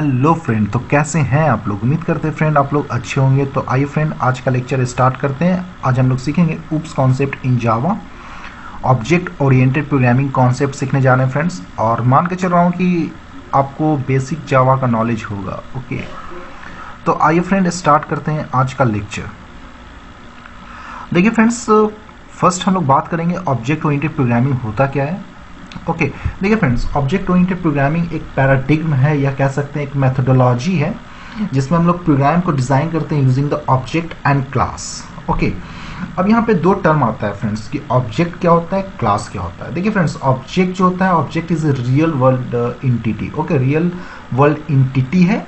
Hello friend, तो कैसे हैं आप लोग। उम्मीद करते हैं फ्रेंड आप लोग अच्छे होंगे। तो आइए फ्रेंड, आज का लेक्चर स्टार्ट करते हैं। आज हम लोग सीखेंगे oops concept in Java, object oriented programming concept सीखने जा रहे हैं फ्रेंड्स। और मान के चल रहा हूँ कि आपको बेसिक जावा का नॉलेज होगा। ओके, तो आइए फ्रेंड स्टार्ट करते हैं आज का लेक्चर। देखिए फ्रेंड्स, फर्स्ट हम लोग बात करेंगे ऑब्जेक्ट ओरिएंटेड प्रोग्रामिंग होता क्या है। ओके, देखिए फ्रेंड्स, ऑब्जेक्ट ओरिएंटेड प्रोग्रामिंग एक पैराडिग्म है या कह सकते हैं एक मेथोडोलॉजी है जिसमें हम लोग प्रोग्राम को डिजाइन करते हैं using the object and class. Okay, अब यहाँ पे दो टर्म आता है फ्रेंड्स कि ऑब्जेक्ट क्या होता है, क्लास क्या होता है। देखिए फ्रेंड्स, ऑब्जेक्ट जो होता है, object is a real world entity. Okay, real world entity है।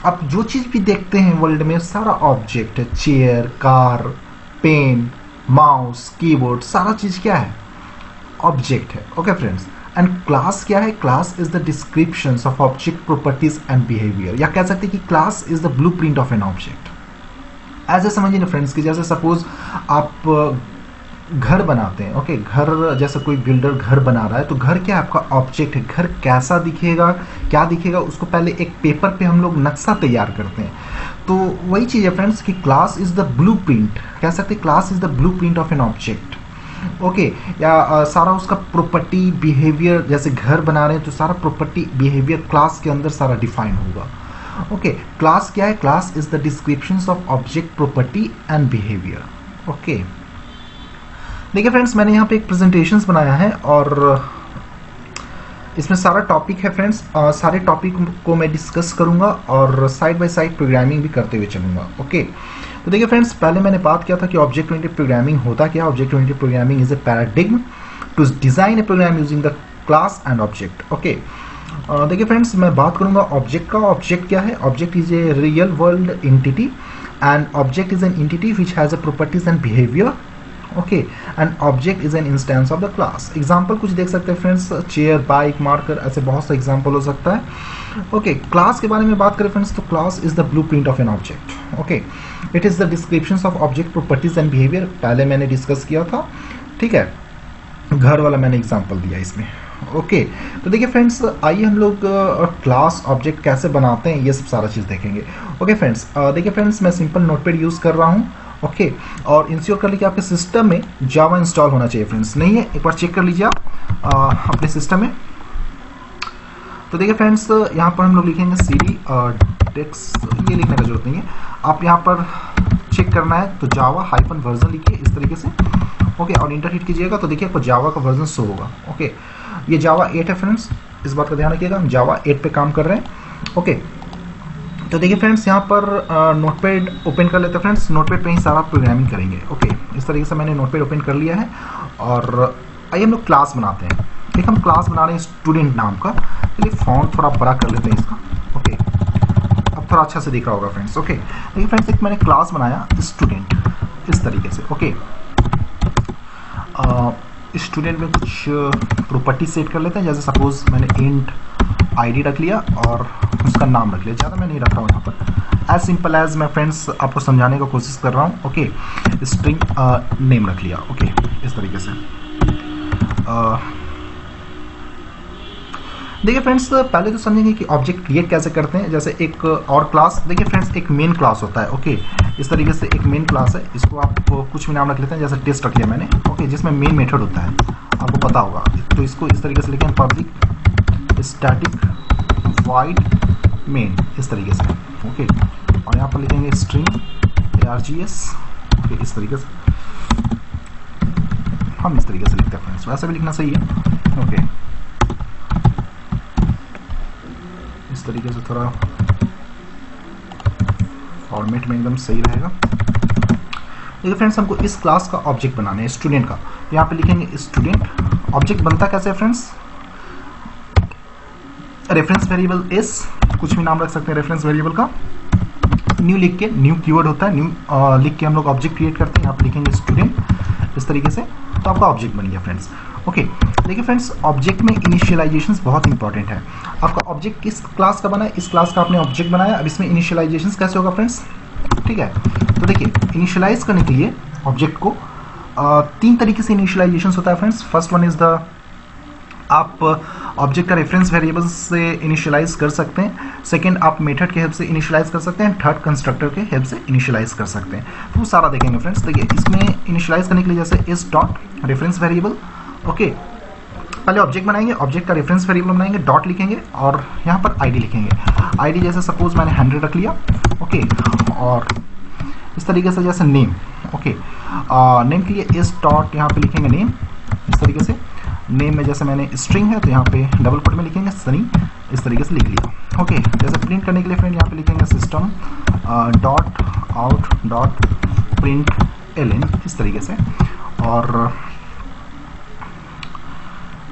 अब जो चीज़ भी देखते हैं वर्ल्ड में सारा ऑब्जेक्ट है, chair, car, pen, mouse, keyboard, सारा चीज़ क्या है, ऑब्जेक्ट है। ओके फ्रेंड्स, एंड क्लास क्या है, class is the description of object properties and behaviour, या कह सकते हैं कि class is the blueprint of an object. ऐसे समझिए ना फ्रेंड्स कि जैसे सपोज आप घर बनाते हैं। ओके, घर जैसे कोई बिल्डर घर बना रहा है तो घर क्या है, आपका ऑब्जेक्ट है। घर कैसा दिखेगा, क्या दिखेगा, उसको पहले एक पेपर पे हम लोग नक्शा तैयार करते हैं। तो वही चीज़ है फ्रेंड्स कि क्लास इज द ब्लूप्रिंट, कह सकते हैं class is the blueprint of an object. Okay, या सारा उसका प्रॉपर्टी बिहेवियर, जैसे घर बना रहे हैं तो सारा प्रॉपर्टी बिहेवियर क्लास के अंदर सारा डिफाइन होगा। ओके, क्लास क्या है, class is the descriptions of object property and behaviour. Okay, देखिए फ्रेंड्स, मैंने यहाँ पे एक प्रेजेंटेशंस बनाया है और इसमें सारा टॉपिक है फ्रेंड्स। सारे टॉपिक को मैं डिस्कस करूंगा और साइड बाय साइड प्रोग्रामिंग भी करते हुए चलूंगा। ओके, तो देखिए फ्रेंड्स, पहले मैंने बात किया था कि ऑब्जेक्ट ओरिएंटेड प्रोग्रामिंग होता क्या। Object oriented programming is a paradigm to design a program using the class and object. Okay, देखिए फ्रेंड्स, मैं बात करूंगा ऑब्जेक्ट का। ऑब्जेक्ट क्या है, object is a real world entity and object is an entity which has a properties and behaviour. Okay, and object is an instance of the class. Example कुछ देख सकते हैं फ्रेंड्स, चेयर, बाइक, मार्कर, ऐसे बहुत सा example हो सकता है। ओके, क्लास के बारे में बात करें फ्रेंड्स तो class is the blueprint of an object. Okay, it is the description of object properties and behaviour, पहले मैंने डिस्कस किया था। ठीक है, घर वाला मैंने एग्जाम्पल दिया इसमें। ओके, तो देखिए फ्रेंड्स, आइए हम लोग क्लास ऑब्जेक्ट कैसे बनाते हैं ये सब सारा चीज़ देखेंगे। ओके फ्रेंड्स, देखिए फ्रेंड्स, मैं सिंपल नोटपैड यूज़ कर रहा हूँ। ओके, और इंश्योर कर लीजिए कि आपके सिस्टम में जावा इंस्टॉल होना चाहिए फ्रेंड्स। नहीं है, एक बार चेक कर लीजिए आप अपने सिस्टम में। तो देखिए फ्रेंड्स, यहाँ पर हम लोग लिखेंगे सीडी डेस्क, ये लिखने का जरूरत नहीं है। आप यहाँ पर चेक करना है तो जावा हाइफन वर्जन लिखिए इस तरीके से। ओके, और इंटर हिट कीजिएगा तो देखिए आपको जावा का वर्जन शो होगा। ओके, ये जावा 8 है फ्रेंड्स, इस बात का ध्यान रखिएगा, हम जावा 8 पे काम कर रहे हैं। ओके, तो देखिए फ्रेंड्स, यहाँ पर नोटपैड ओपन कर लेते हैं फ्रेंड्स। नोटपैड पे ही सारा प्रोग्रामिंग करेंगे। ओके, इस तरीके से मैंने नोटपैड ओपन कर लिया है और आइए हम लोग क्लास बनाते हैं। एक हम क्लास बना रहे हैं स्टूडेंट नाम का। चलिए फॉन्ट थोड़ा बड़ा कर लेते हैं इसका। ओके, अब थोड़ा अच्छा से दिख रहा होगा फ्रेंड्स। ओके, देखिए फ्रेंड्स, एक मैंने क्लास बनाया स्टूडेंट इस तरीके से। ओके, स्टूडेंट में कुछ प्रॉपर्टी सेट कर लेते हैं। जैसे सपोज मैंने इंट आईडी रख लिया और उसका नाम रख लिया, ज़्यादा मैं नहीं रख रहा हूँ यहाँ पर। एज सिंपल एज मैं फ्रेंड्स आपको समझाने का कोशिश कर रहा हूँ। ओके, स्ट्रिंग नेम रख लिया। ओके, इस तरीके से। देखिए फ्रेंड्स, पहले तो समझेंगे कि ऑब्जेक्ट क्रिएट कैसे करते हैं। जैसे एक और क्लास, देखिए फ्रेंड्स, एक मेन क्लास होता है। ओके, इस तरीके से एक मेन क्लास है, इसको आप कुछ भी नाम रख लेते हैं, जैसे टेस्ट रख लिया मैंने। ओके, जिसमें मेन मेथड होता है, आपको पता होगा। तो इसको इस तरीके से लिखें, पब्लिक स्टैटिक वाइड मेन, इस तरीके से। ओके, और यहाँ पर लिखेंगे स्ट्रिंग args। ओके, इस तरीके से हम इस तरीके से लिखते हैं फ्रेंड्स, वैसे भी लिखना सही है। ओके, इस तरीके से थोड़ा फॉर्मेट में एकदम सही रहेगा। देखिए फ्रेंड्स, हमको इस क्लास का ऑब्जेक्ट बनाना है स्टूडेंट का। तो यहाँ पे लिखेंगे स्टूडेंट। ऑब्जेक्ट बनता कैसे है फ्रेंड्स, रेफरेंस वेरिएबल एस, कुछ भी नाम रख सकते हैं रेफरेंस वेरिएबल का। न्यू लिख के, न्यू कीवर्ड होता है, न्यू लिख के हम लोग ऑब्जेक्ट क्रिएट करते हैं। यहाँ पे लिखेंगे स्टूडेंट इस तरीके से, तो आपका ऑब्जेक्ट बन गया फ्रेंड्स। ओके, देखिए फ्रेंड्स, ऑब्जेक्ट में इनिशियलाइजेशंस बहुत इंपॉर्टेंट है। आपका ऑब्जेक्ट किस क्लास का बना है, इस क्लास का आपने ऑब्जेक्ट बनाया। अब इसमें इनिशियलाइजेशंस कैसे होगा फ्रेंड्स, ठीक है। तो देखिए, इनिशियलाइज करने के लिए ऑब्जेक्ट को 3 तरीके से इनिशियलाइजेशंस होता है friends. First one is the, आप ऑब्जेक्ट का रेफरेंस वेरिएबल से इनिशियलाइज कर सकते हैं, सेकंड आप मेथड के हेल्प से इनिशियलाइज कर सकते हैं, थर्ड कंस्ट्रक्टर के हेल्प से इनिशियलाइज कर सकते हैं। तो वो सारा देखेंगे फ्रेंड्स। देखिए इसमें इनिशियलाइज करने के लिए जैसे इस डॉट रेफरेंस वेरिएबल, ओके, पहले ऑब्जेक्ट बनाएंगे, ऑब्जेक्ट का रेफरेंस वेरिएबल बनाएंगे, डॉट लिखेंगे और यहाँ पर आईडी लिखेंगे। आईडी जैसे सपोज मैंने 100 रख लिया, ओके, और इस तरीके से जैसे नेम, ओके, नेम के लिए इस डॉट यहाँ पे लिखेंगे नेम, इस तरीके से नेम में जैसे मैंने स्ट्रिंग है तो यहाँ पे डबल कोट में लिखेंगे सनी, इस तरीके से लिख लिया, ओके। जैसे प्रिंट करने के लिए फ्रेंड यहाँ पे लिखेंगे system dot out dot print ln, इस तरीके से, और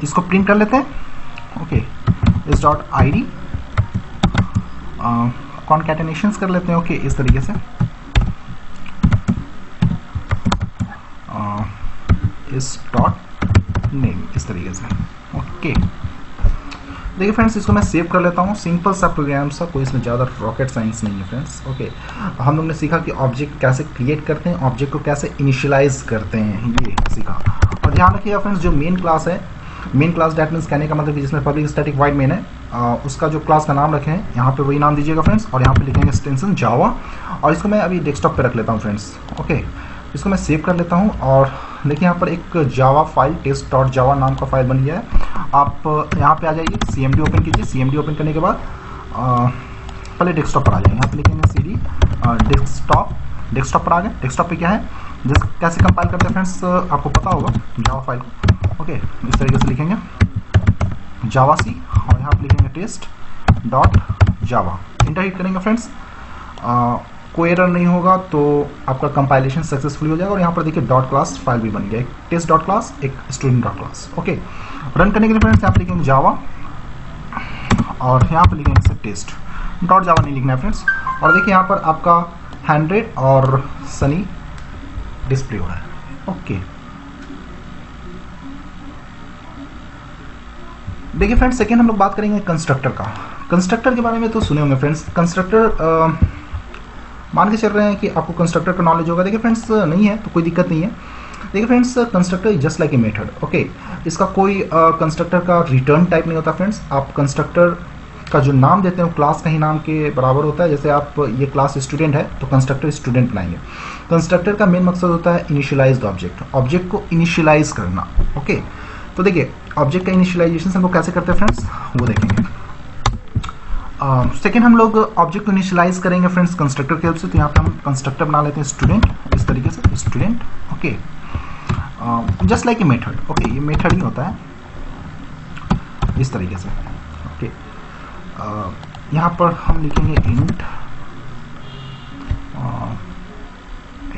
इसको प्रिंट कर लेते हैं, ओके। इस डॉट आईडी कॉन्कैटेनेशंस कर लेते हैं, ओके, इस तरीके से, इस डॉट नेम, इस तरीके से, ओके। देखिए फ्रेंड्स इसको मैं सेव कर लेता हूँ। सिंपल सा प्रोग्राम सा, कोई इसमें ज़्यादा रॉकेट साइंस नहीं है फ्रेंड्स, ओके। हम लोग ने सीखा कि ऑब्जेक्ट कैसे क्रिएट करते हैं, ऑब्जेक्ट को कैसे इनिशियलाइज करते हैं, ये सीखा। और ध्यान रखिएगा फ्रेंड्स, जो मेन क्लास है, मेन क्लास डैट मीन्स कहने का मतलब कि जिसमें पब्लिक स्टैटिक वाइड मेन है, उसका जो क्लास का नाम रखे हैं यहाँ पे वही नाम दीजिएगा फ्रेंड्स, और यहाँ पे लिखेंगे एक्सटेंशन जावा, और इसको मैं अभी डेस्कटॉप पे रख लेता हूँ फ्रेंड्स, ओके। इसको मैं सेव कर लेता हूँ, और देखिए यहाँ पर एक जावा फाइल test.java नाम का फाइल बन गया है। आप यहाँ पे आ जाइए, CMD ओपन कीजिए, CMD ओपन करने के बाद पहले डेस्कटॉप पर आ जाएंगे, यहाँ पे लिखेंगे CD डेस्कटॉप पर आ गए। डेस्कटॉप पे क्या है, जैसे कैसे कंपाइल करते हैं फ्रेंड्स आपको पता होगा जावा फाइल को, ओके। इस तरीके से लिखेंगे जावा सी, और यहाँ पे लिखेंगे test.java, इंटर हिट करेंगे फ्रेंड्स। कोई एरर नहीं होगा तो आपका कंपाइलेशन सक्सेसफुल हो जाएगा। और यहाँ पर देखिए डॉट क्लास फाइल भी बन गया, एक टेस्ट डॉट क्लास, एक student dot class, okay. Run करने के लिए फ्रेंड्स यहाँ पे लिखेंगे जावा, और यहाँ पे लिखेंगे से टेस्ट डॉट जावा, नहीं लिखना है फ्रेंड्स। और देखिए यहाँ पर आपका 100 और सनी डिस्प्ले हो रहा है, ओके। देखिए फ्रेंड्स सेकेंड हम लोग बात करेंगे कंस्ट्रक्टर का। कंस्ट्रक्टर के बारे में तो सुने होंगे फ्रेंड्स। कंस्ट्रक्टर मान के चल रहे हैं कि आपको कंस्ट्रक्टर का नॉलेज होगा। देखिए फ्रेंड्स नहीं है तो कोई दिक्कत नहीं है। देखिए friends constructor just like a method, okay. इसका कोई कंस्ट्रक्टर का रिटर्न टाइप नहीं होता फ्रेंड्स। आप कंस्ट्रक्टर का जो नाम देते हैं वो क्लास का ही नाम के बराबर होता है। जैसे आप ये क्लास स्टूडेंट है तो कंस्ट्रक्टर स्टूडेंट बनाएंगे। कंस्ट्रक्टर का मेन मकसद होता है इनिशियलाइज्ड ऑब्जेक्ट, ऑब्जेक्ट को इनिशियलाइज करना, ओके। तो देखिए ऑब्जेक्ट का इनिशियलाइजेशन हम लोग कैसे करते हैं फ्रेंड्स, वो देखेंगे। सेकेंड हम लोग ऑब्जेक्ट को इनिशियलाइज करेंगे फ्रेंड्स कंस्ट्रक्टर की हेल्प से। तो यहाँ पे हम कंस्ट्रक्टर बना लेते हैं स्टूडेंट, इस तरीके से student, okay. Just like a method, okay. ये मेथड ही होता है इस तरीके से, ओके। यहाँ पर हम लिखेंगे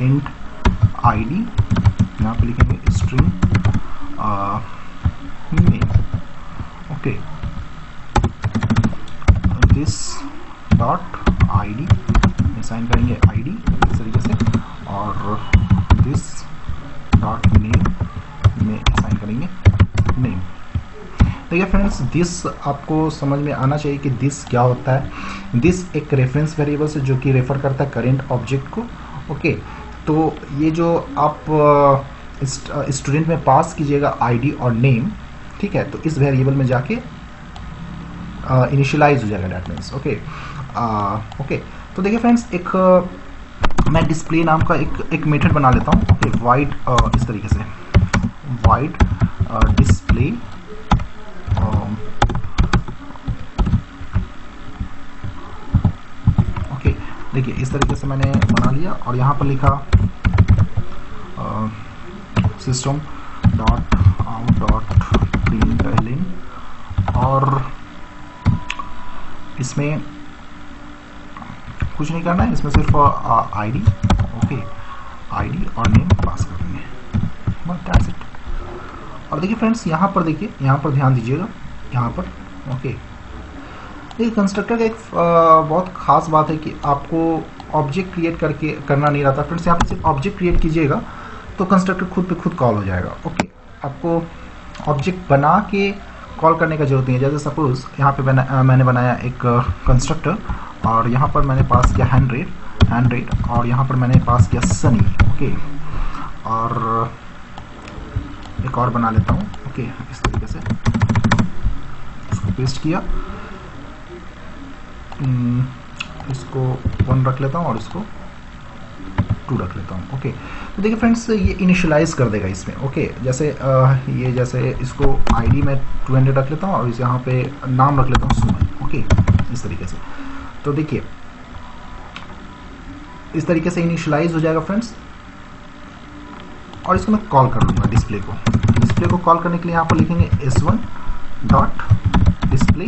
इंट आईडी, यहाँ पे लिखेंगे string name, okay. This dot ID assign करेंगे आईडी इस तरीके से, और दिस डॉट नेम में असाइन करेंगे नेम। देखिए फ्रेंड्स दिस आपको समझ में आना चाहिए कि दिस क्या होता है। दिस एक रेफरेंस वेरिएबल से जो कि रेफर करता है करेंट ऑब्जेक्ट को, ओके। तो ये जो आप स्टूडेंट में पास कीजिएगा आईडी और नेम, ठीक है, तो इस वेरिएबल में जाके इनिशियलाइज हो जाएगा, डैट मीन्स, ओके। ओके तो देखिए फ्रेंड्स एक मैं डिस्प्ले नाम का एक मेथड बना लेता हूँ, ओके। वाइड इस तरीके से वाइड डिस्प्ले ओके। देखिए इस तरीके से मैंने बना लिया और यहाँ पर लिखा system dot out dot println, और इसमें कुछ नहीं करना है, इसमें सिर्फ आईडी, ओके, आईडी और नेम पास कर देंगे, बस दैट्स इट। और देखिए फ्रेंड्स यहाँ पर देखिए, यहाँ पर ध्यान दीजिएगा, यहाँ पर, ओके। देखिए कंस्ट्रक्टर का एक बहुत खास बात है कि आपको ऑब्जेक्ट क्रिएट करना नहीं रहता फ्रेंड्स। यहाँ पर सिर्फ ऑब्जेक्ट क्रिएट कीजिएगा तो कंस्ट्रक्टर खुद पे खुद कॉल हो जाएगा, ओके। आपको ऑब्जेक्ट बना के कॉल करने का जरूरत नहीं है। जैसे सपोज यहाँ पे मैंने बनाया एक कंस्ट्रक्टर और यहाँ पर मैंने पास किया 100 और यहाँ पर मैंने पास किया सनी, ओके। और एक और बना लेता हूँ, ओके, इस तरीके से पेस्ट किया, इसको 1 रख लेता हूँ और इसको 2 रख लेता हूँ। ओके, तो देखिए फ्रेंड्स ये इनिशियलाइज कर देगा इसमें। ओके, जैसे ये जैसे इसको आईडी में 200 रख लेता हूँ और इस यहाँ पे नाम रख लेता हूँ सुमन। ओके, इस तरीके से। तो देखिए इस तरीके से इनिशियलाइज हो जाएगा फ्रेंड्स, और इसको मैं कॉल कर लूँगा डिस्प्ले को। डिस्प्ले को कॉल करने के लिए यहाँ पर लिखेंगे s1 डॉट डिस्प्ले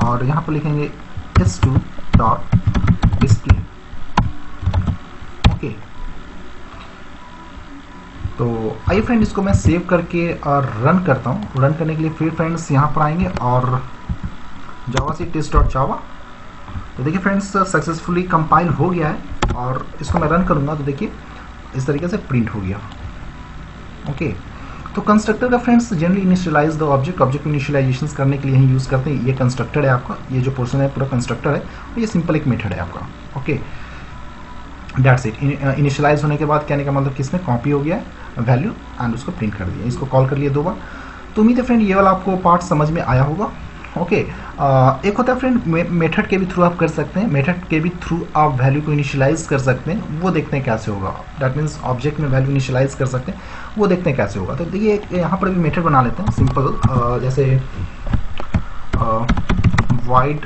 और यहाँ पर लिखेंगे s2 डॉट डिस्प्ले। ओके, तो आइए फ्रेंड इसको मैं सेव करके और रन करता हूँ। रन करने के लिए फिर फ्रेंड्स यहाँ पर आएंगे और जावा से टेस्ट डॉट जावा। तो देखिए फ्रेंड्स सक्सेसफुली कंपाइल हो गया है और इसको मैं रन करूँगा तो देखिए इस तरीके से प्रिंट हो गया। ओके, तो कंस्ट्रक्टर का friends generally initialise the object, object को इनिशियलाइजेशन करने के लिए ही यूज़ करते हैं। ये कंस्ट्रक्टर है आपका, ये जो पोर्शन है पूरा कंस्ट्रक्टर है, ये सिंपल एक मेथड है आपका। Okay, that's it. इनिशियलाइज होने के बाद कहने का मतलब किसमें कॉपी हो गया है वैल्यू एंड उसको प्रिंट कर दिया। इसको कॉल कर लिया 2 बार। तो उम्मीद है फ्रेंड ये वाला आपको पार्ट समझ में आया होगा। ओके, एक होता है फ्रेंड मेथड के भी थ्रू आप कर सकते हैं, मेथड के भी थ्रू आप वैल्यू को इनिशियलाइज कर सकते हैं, वो देखते हैं कैसे होगा। दैट मीन्स ऑब्जेक्ट में वैल्यू इनिशियलाइज कर सकते हैं, वो देखते हैं कैसे होगा। तो देखिए यहाँ पर भी मेथड बना लेते हैं सिंपल, जैसे वाइड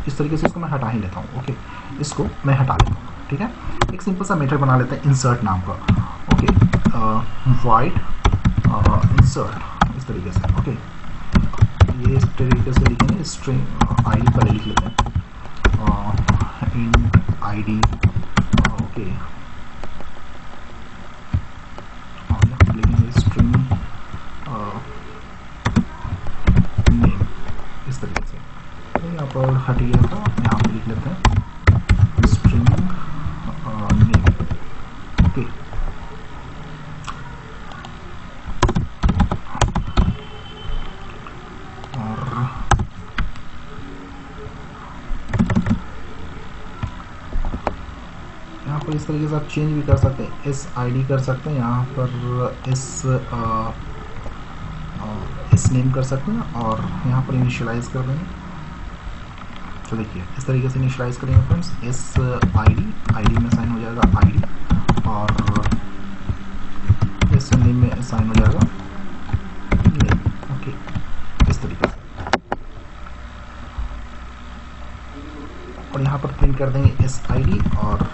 इस तरीके से इसको मैं हटा ही लेता हूँ। ओके, इसको मैं हटा लेता हूँ। ठीक है, एक सिंपल सा मेथड बना लेते हैं इंसर्ट नाम का। ओके, वाइड इंसर्ट इस तरीके से। ओके, ये इस तरीके से लिखेंगे, स्ट्रिंग आईडी पहले लिख लेते हैं, इंट आईडी। ओके, और यहाँ पर लिखेंगे स्ट्रिंग नेम इस तरीके से। तो यहाँ पर हट गया था, यहाँ पर लिख लेते हैं स्ट्रिंग नेम। ओके, इस तरीके से आप चेंज भी कर सकते हैं, एस आईडी कर सकते हैं, यहाँ पर एस नेम कर सकते हैं और यहाँ पर इनिशियलाइज कर देंगे। तो देखिए इस तरीके से इनिशियलाइज करेंगे फ्रेंड्स, एस आईडी में साइन हो जाएगा आईडी और एस नेम में साइन हो जाएगा नेम। ओके, इस तरीके से और यहाँ पर प्रिंट कर देंगे एस आईडी और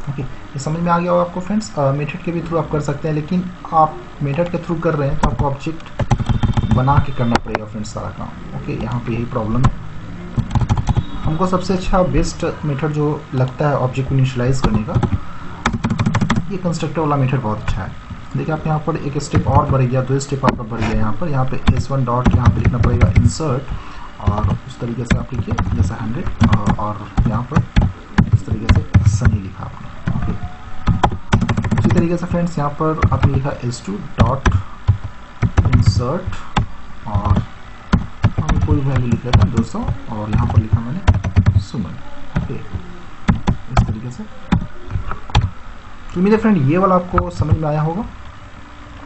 ओके, ये समझ में आ गया होगा आपको फ्रेंड्स। मेथड के भी थ्रू आप कर सकते हैं, लेकिन आप मेथड के थ्रू कर रहे हैं तो आपको ऑब्जेक्ट बना के करना पड़ेगा फ्रेंड्स सारा काम। ओके, यहाँ पे यही प्रॉब्लम है। हमको सबसे अच्छा बेस्ट मेथड जो लगता है ऑब्जेक्ट को इनिशियलाइज करने का, ये कंस्ट्रक्टर वाला मेथड बहुत अच्छा है। देखिए आप यहाँ पर एक स्टेप और बढ़ गया, 2 स्टेप आपका बढ़ गया। यहाँ पे s1 डॉट यहाँ पे लिखना पड़ेगा इंसर्ट और उस तरीके से आप लिखिए जैसे 100 और यहाँ पर इस तरीके से सनी लिखा आपने। ओके, इसी तरीके से फ्रेंड्स यहाँ पर आपने लिखा s2 डॉट इंसर्ट और हम कोई वैल्यू लिख लेते हैं 200 और यहाँ पर लिखा मैंने सुमन। ओके, इस तरीके से। तो उम्मीद है फ्रेंड ये वाला आपको समझ में आया होगा।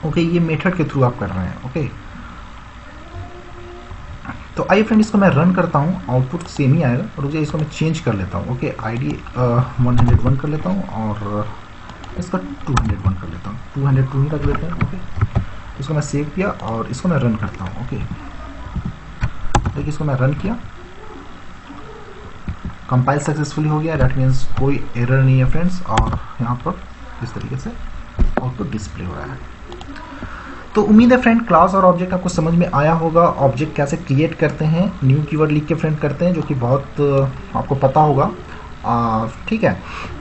ओके, ये मेथड के थ्रू आप कर रहे हैं। ओके, तो आइए फ्रेंड इसको मैं रन करता हूँ, आउटपुट सेम ही आएगा और मुझे इसको मैं चेंज कर लेता हूँ। ओके, आईडी 101 कर लेता हूँ और इसका 201 कर लेता हूँ, 202 ही रख लेते हैं। ओके, इसको मैं सेव किया और इसको मैं रन करता हूँ। ओके, देखिए इसको मैं रन किया, कंपाइल सक्सेसफुली हो गया। दैट मीन्स कोई एरर नहीं है फ्रेंड्स और यहाँ पर इस तरीके से आउटपुट डिस्प्ले हो रहा है। तो उम्मीद है फ्रेंड क्लास और ऑब्जेक्ट आपको समझ में आया होगा। ऑब्जेक्ट कैसे क्रिएट करते हैं, न्यू कीवर्ड लिख के फ्रेंड करते हैं, जो कि बहुत आपको पता होगा। ठीक है,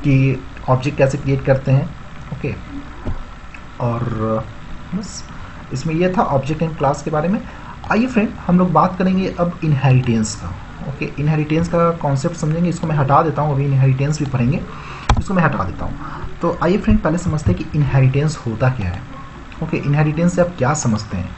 कि ऑब्जेक्ट कैसे क्रिएट करते हैं। ओके, और बस इसमें यह था ऑब्जेक्ट एंड क्लास के बारे में। आइए फ्रेंड हम लोग बात करेंगे अब इनहेरिटेंस का। ओके, इनहेरिटेंस का कॉन्सेप्ट समझेंगे। इसको मैं हटा देता हूँ, अभी इनहेरिटेंस भी पढ़ेंगे, इसको मैं हटा देता हूँ। तो आइए फ्रेंड पहले समझते हैं कि इनहेरिटेंस होता क्या है। ओके, इनहेरिटेंस से आप क्या समझते हैं।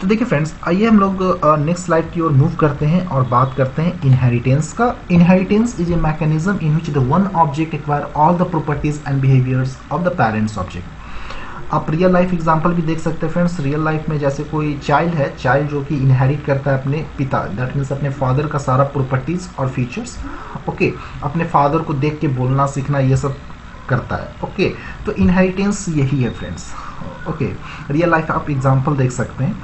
तो देखिए फ्रेंड्स, आइए हम लोग नेक्स्ट स्लाइड की ओर मूव करते हैं और बात करते हैं इनहेरिटेंस का। Inheritance is a mechanism in which the one object acquire all the properties and behaviours of the parents object. आप रियल लाइफ एग्जांपल भी देख सकते हैं फ्रेंड्स। रियल लाइफ में जैसे कोई चाइल्ड है, चाइल्ड जो कि इनहेरिट करता है अपने पिता, दैट मीन्स अपने फादर का सारा प्रॉपर्टीज और फीचर्स। ओके, अपने फादर को देख के बोलना सीखना ये सब करता है। ओके, तो इनहेरिटेंस यही है फ्रेंड्स। ओके, रियल लाइफ आप एग्जांपल देख सकते हैं।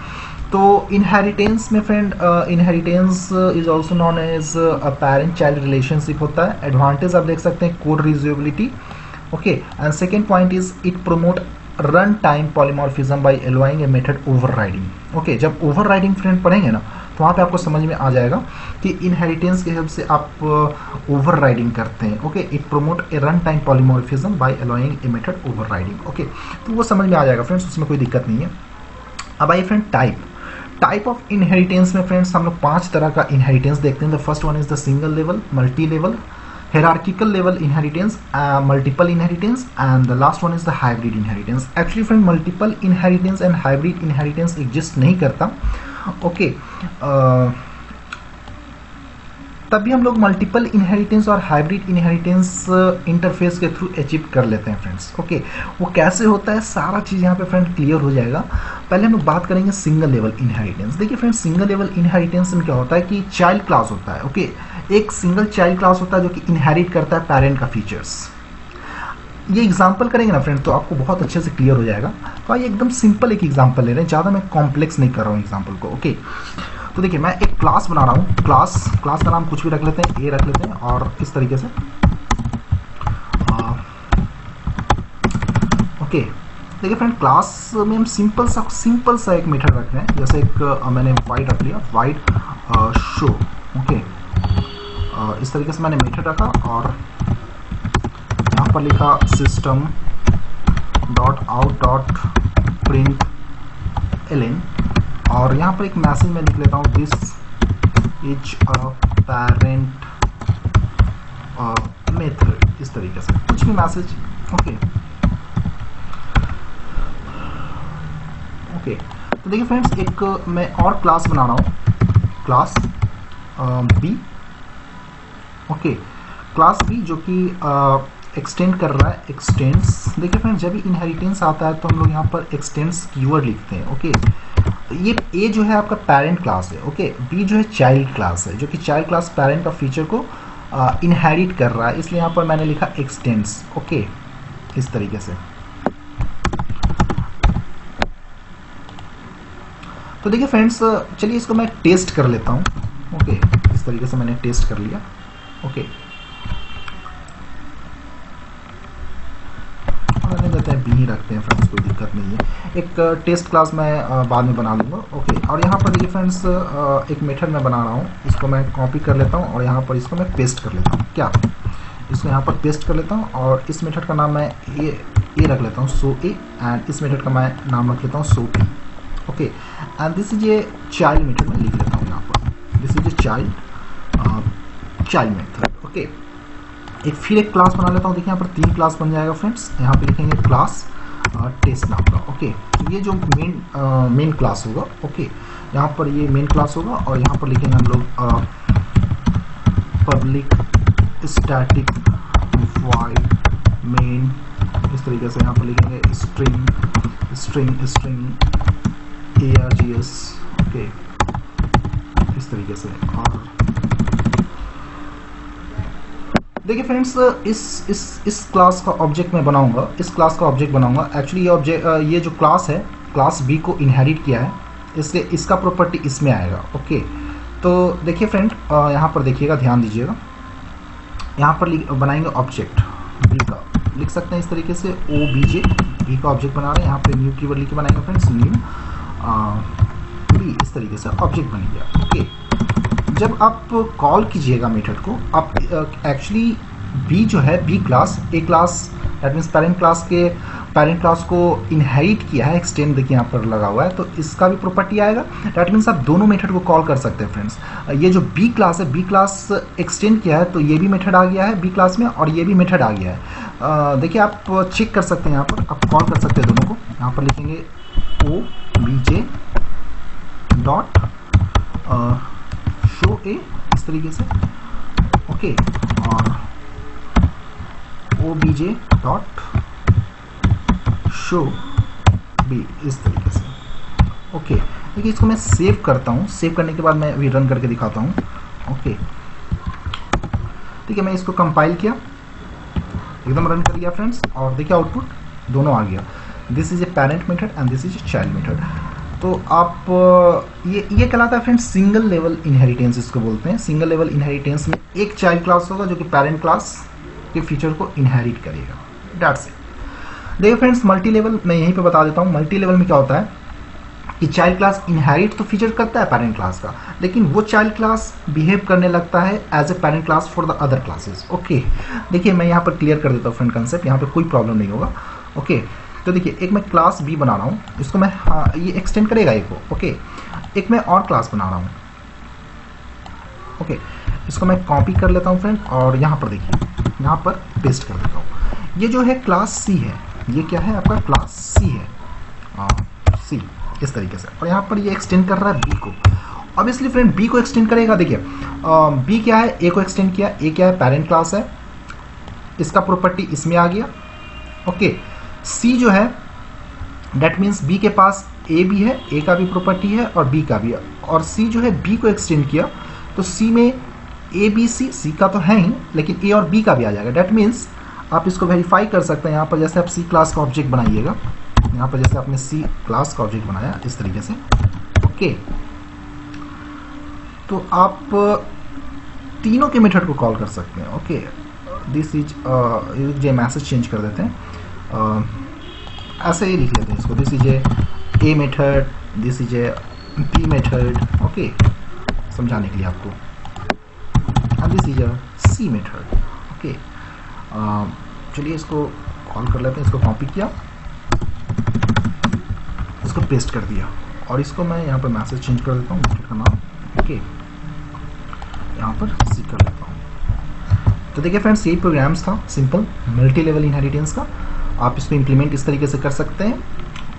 तो इनहेरिटेंस में friend, inheritance is also known as a parent child relationship होता है। एडवांटेज आप देख सकते हैं, code reusability. Okay, and second point is it promote run time polymorphism by allowing a method overriding. Okay, जब ओवरराइडिंग फ्रेंड पढ़ेंगे ना तो वहाँ पे आपको समझ में आ जाएगा कि इनहेरिटेंस के हेल्प से आप ओवरराइडिंग करते हैं। Okay, it promote a run time polymorphism by allowing a method overriding. Okay, तो वो समझ में आ जाएगा फ्रेंड्स, उसमें कोई दिक्कत नहीं है। अब आइए फ्रेंड टाइप ऑफ इनहेरिटेंस में फ्रेंड्स हम लोग 5 तरह का इनहेरिटेंस देखते हैं। The first one is the single level, multi level, hierarchical level inheritance, multiple inheritance, and the last one is the hybrid inheritance. Actually friend, multiple inheritance and hybrid inheritance exist नहीं करता। okay, तभी हम लोग multiple inheritance और hybrid inheritance interface के through achieve कर लेते हैं फ्रेंड्स। ओके, वो कैसे होता है सारा चीज़ यहाँ पे फ्रेंड क्लियर हो जाएगा। पहले हम लोग बात करेंगे सिंगल लेवल इनहेरिटेंस। देखिए फ्रेंड्स, सिंगल लेवल इनहेरिटेंस में क्या होता है कि चाइल्ड क्लास होता है। ओके, एक सिंगल चाइल्ड क्लास होता है जो कि इनहेरिट करता है पेरेंट का फीचर्स। ये एग्जाम्पल करेंगे ना फ्रेंड तो आपको बहुत अच्छे से क्लियर हो जाएगा। तो आइए एकदम सिंपल एक एग्जाम्पल ले रहे हैं, ज़्यादा मैं कॉम्प्लेक्स नहीं कर रहा हूँ एग्जाम्पल को। ओके, तो देखिए मैं एक क्लास बना रहा हूँ। क्लास का नाम कुछ भी रख लेते हैं, ए रख लेते हैं, और इस तरीके से। ओके, देखिए फ्रेंड, क्लास में हम सिंपल सा एक मेथड रखते हैं। जैसे एक मैंने वाइड रख लिया, वाइड शो। ओके, इस तरीके से मैंने मेथड रखा और यहाँ पर लिखा system dot out dot print ln, और यहाँ पर एक मैसेज मैं लिख लेता हूँ, this is a parent method, इस तरीके से कुछ भी मैसेज। ओके, तो देखिए फ्रेंड्स, एक मैं और क्लास बना रहा हूँ, class B. Okay, class B जो कि एक्सटेंड कर रहा है, एक्सटेंड्स। देखिए फ्रेंड्स, जब भी इनहेरिटेंस आता है तो हम लोग यहाँ पर एक्सटेंड्स कीवर्ड लिखते हैं। ओके, ये ए जो है आपका पेरेंट क्लास है। ओके, बी जो है चाइल्ड क्लास है, जो कि चाइल्ड क्लास पेरेंट का फीचर को इनहेरिट कर रहा है, इसलिए यहाँ पर मैंने लिखा एक्सटेंड्स। ओके, इस तरीके से। तो देखिए फ्रेंड्स, चलिए इसको मैं टेस्ट कर लेता हूँ। ओके, इस तरीके से मैंने टेस्ट कर लिया। ओके, रहने देते हैं, बी ही रखते हैं फ्रेंड्स, कोई दिक्कत नहीं है। एक टेस्ट क्लास मैं बाद में बना लूँगा। ओके, और यहाँ पर देखिए फ्रेंड्स, एक मेथड मैं बना रहा हूँ, इसको मैं कॉपी कर लेता हूँ और यहाँ पर इसको मैं पेस्ट कर लेता हूँ। क्या, इसको यहाँ पर पेस्ट कर लेता हूँ और इस मेथड का नाम मैं ए रख लेता हूँ, सो ए, एंड इस मेथड का मैं नाम रख लेता हूँ, so P. Okay, and this is a child method, मैं लिख लेता हूँ यहाँ पर, this is a child method. Okay, फिर एक क्लास बना लेता हूँ। देखिए यहाँ पर 3 क्लास बन जाएगा फ्रेंड्स। यहाँ पे लिखेंगे क्लास टेस्ट नाम का। ओके, ये जो मेन क्लास होगा। ओके, यहाँ पर ये मेन क्लास होगा और यहाँ पर लिखेंगे हम लोग पब्लिक स्टैटिक वॉइड मेन, इस तरीके से। यहाँ पर लिखेंगे स्ट्रिंग args। ओके, इस तरीके से। और देखिए फ्रेंड्स, इस क्लास का ऑब्जेक्ट मैं बनाऊंगा, इस क्लास का ऑब्जेक्ट बनाऊंगा। एक्चुअली ये जो क्लास है, क्लास बी को इनहेरिट किया है, इसलिए इसका प्रॉपर्टी इसमें आएगा। ओके, तो देखिए फ्रेंड, यहाँ पर देखिएगा, ध्यान दीजिएगा। यहाँ पर बनाएंगे ऑब्जेक्ट बी का, लिख सकते हैं इस तरीके से, OBJ, बी का ऑब्जेक्ट बना रहे हैं। यहाँ पे न्यू कीवर्ड लिख के बनाएंगे फ्रेंड्स, न्यू बी, इस तरीके से ऑब्जेक्ट बन गया। ओके, जब आप कॉल कीजिएगा मेथड को, आप एक्चुअली बी जो है, B class, A class, that means parent class को इनहेरिट किया है, एक्सटेंड देखिए यहाँ पर लगा हुआ है, तो इसका भी प्रॉपर्टी आएगा। दैट मीन्स आप दोनों मेथड को कॉल कर सकते हैं फ्रेंड्स। ये जो बी क्लास है, बी क्लास एक्सटेंड किया है, तो ये भी मेथड आ गया है बी क्लास में, और ये भी मेथड आ गया है। देखिए आप चेक कर सकते हैं, यहाँ पर आप कॉल कर सकते हैं दोनों को। यहाँ पर लिखेंगे OBJ डॉट शो ए इस तरीके से, ओके, और obj डॉट शो बी इस तरीके से, ओके। देखिए इसको मैं सेव करता हूँ, सेव करने के बाद मैं अभी रन करके दिखाता हूँ, ओके। ठीक है, मैं इसको कंपाइल किया, एकदम रन कर दिया फ्रेंड्स, और देखिए आउटपुट दोनों आ गया। This is a parent method and this is a child method. तो आप ये कहलाता है फ्रेंड्स सिंगल लेवल इनहेरिटेंस, इसको बोलते हैं। सिंगल लेवल इनहेरिटेंस में एक चाइल्ड क्लास होगा जो कि पेरेंट क्लास के फीचर को इनहेरिट करेगा, दैट्स इट। देखिए फ्रेंड्स मल्टी लेवल मैं यहीं पे बता देता हूँ। मल्टी लेवल में क्या होता है कि चाइल्ड क्लास इनहेरिट तो फीचर करता है पेरेंट क्लास का, लेकिन वो चाइल्ड क्लास बिहेव करने लगता है as a parent class for the other classes, okay. देखिए मैं यहाँ पर क्लियर कर देता हूँ फ्रेंड कंसेप्ट, यहाँ पर कोई प्रॉब्लम नहीं होगा, ओके। तो देखिए एक मैं क्लास बी बना रहा हूँ, इसको मैं ये एक्सटेंड करेगा एक को, ओके। एक मैं और क्लास बना रहा हूँ, ओके। इसको मैं कॉपी कर लेता हूँ फ्रेंड, और यहाँ पर देखिए यहाँ पर पेस्ट कर देता हूँ। ये जो है क्लास सी है, ये क्या है आपका क्लास सी है, सी इस तरीके से, और यहाँ पर ये एक्सटेंड कर रहा है बी को। ऑब्वियसली फ्रेंड बी को एक्सटेंड करेगा, देखिए बी क्या है, ए को एक्सटेंड किया, ए क्या है पेरेंट क्लास है, इसका प्रॉपर्टी इसमें आ गया, ओके। सी जो है डेट मीन्स बी के पास ए भी है, ए का भी प्रॉपर्टी है और बी का भी है, और सी जो है बी को एक्सटेंड किया तो सी में ए बी सी, सी का तो है ही लेकिन ए और बी का भी आ जाएगा। डेट मीन्स आप इसको वेरीफाई कर सकते हैं। यहाँ पर जैसे आप सी क्लास का ऑब्जेक्ट बनाइएगा, यहाँ पर जैसे आपने सी क्लास का ऑब्जेक्ट बनाया इस तरीके से, ओके। तो आप तीनों के मेथड को कॉल कर सकते हैं, ओके। दिस इज ये मैसेज चेंज कर देते हैं, ऐसे ही लिख लेते हैं इसको, this is a method, this is a B method, okay, समझाने के लिए आपको, and this is a C method, okay. चलिए इसको कॉल कर लेते हैं, इसको कॉपी किया, इसको पेस्ट कर दिया, और इसको मैं यहाँ पर मैसेज चेंज कर देता हूँ, मेथड का नाम, ओके, यहाँ पर सी कर लेता हूँ। तो देखिए फ्रेंड्स यही प्रोग्राम्स था सिंपल मल्टी लेवल इनहेरिटेंस का। आप इसको इम्प्लीमेंट इस तरीके से कर सकते हैं,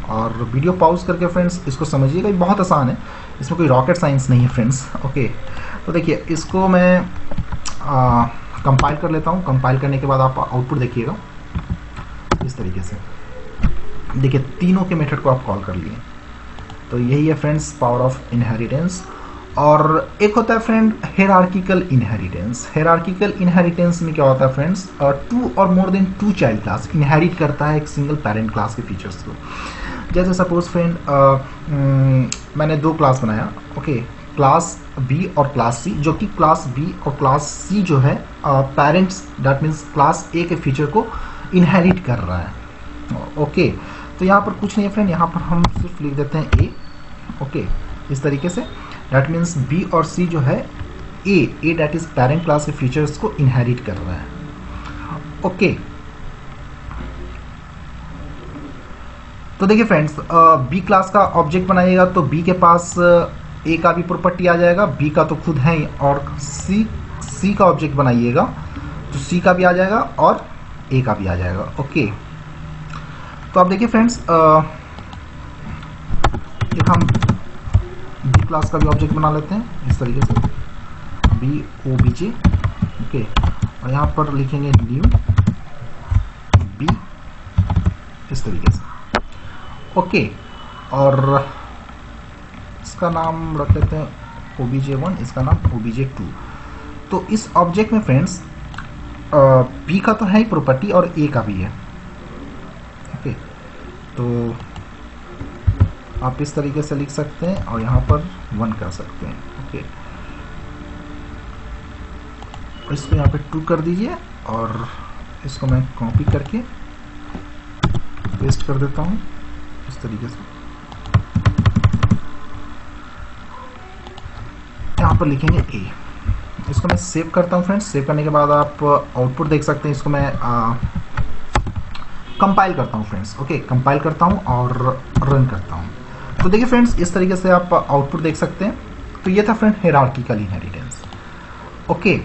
और वीडियो पॉज करके फ्रेंड्स इसको समझिएगा, ये बहुत आसान है, इसमें कोई रॉकेट साइंस नहीं है फ्रेंड्स, ओके। तो देखिए इसको मैं कंपाइल कर लेता हूँ। कंपाइल करने के बाद आप आउटपुट देखिएगा इस तरीके से। देखिए तीनों के मेथड को आप कॉल कर लिए, तो यही है फ्रेंड्स पावर ऑफ इनहेरिटेंस। और एक होता है friend hierarchical inheritance. Hierarchical inheritance में क्या होता है फ्रेंड्स, टू और more than two child class inherit करता है एक सिंगल पेरेंट क्लास के फीचर्स को। जैसे सपोज फ्रेंड मैंने दो क्लास बनाया, ओके, क्लास बी और क्लास सी, जो कि क्लास बी और क्लास सी जो है parents that means class A के फीचर को इनहेरिट कर रहा है, ओके। तो यहाँ पर कुछ नहीं है फ्रेंड, यहाँ पर हम सिर्फ लिख देते हैं ए, ओके, इस तरीके से। दैट मीन्स बी और सी जो है ए दैट इज पेरेंट क्लास के फीचर्स को इनहेरिट कर रहा है, ओके। तो देखिए फ्रेंड्स बी क्लास का ऑब्जेक्ट बनाइएगा तो बी के पास ए का भी प्रॉपर्टी आ जाएगा, बी का तो खुद है ही, और सी का ऑब्जेक्ट बनाइएगा तो सी का भी आ जाएगा और ए का भी आ जाएगा, ओके। तो आप देखिए फ्रेंड्स एक हम बी क्लास का भी ऑब्जेक्ट बना लेते हैं इस तरीके से, B O B J, okay, और यहाँ पर लिखेंगे न्यू बी इस तरीके से, ओके। और इसका नाम रख लेते हैं obj1, इसका नाम obj2। तो इस ऑब्जेक्ट में फ्रेंड्स बी का तो है ही प्रॉपर्टी और ए का भी है, ओके। तो आप इस तरीके से लिख सकते हैं और यहाँ पर 1 कर सकते हैं, ओके। इसको यहाँ पे 2 कर दीजिए, और इसको मैं कॉपी करके पेस्ट कर देता हूँ इस तरीके से। यहाँ पर लिखेंगे ए, इसको मैं सेव करता हूँ फ्रेंड्स। सेव करने के बाद आप आउटपुट देख सकते हैं। इसको मैं कंपाइल करता हूँ फ्रेंड्स, ओके, कंपाइल करता हूँ और रन करता हूँ। तो देखिए फ्रेंड्स इस तरीके से आप आउटपुट देख सकते हैं। तो ये था फ्रेंड हायरार्किकल इनहेरिटेंस, ओके।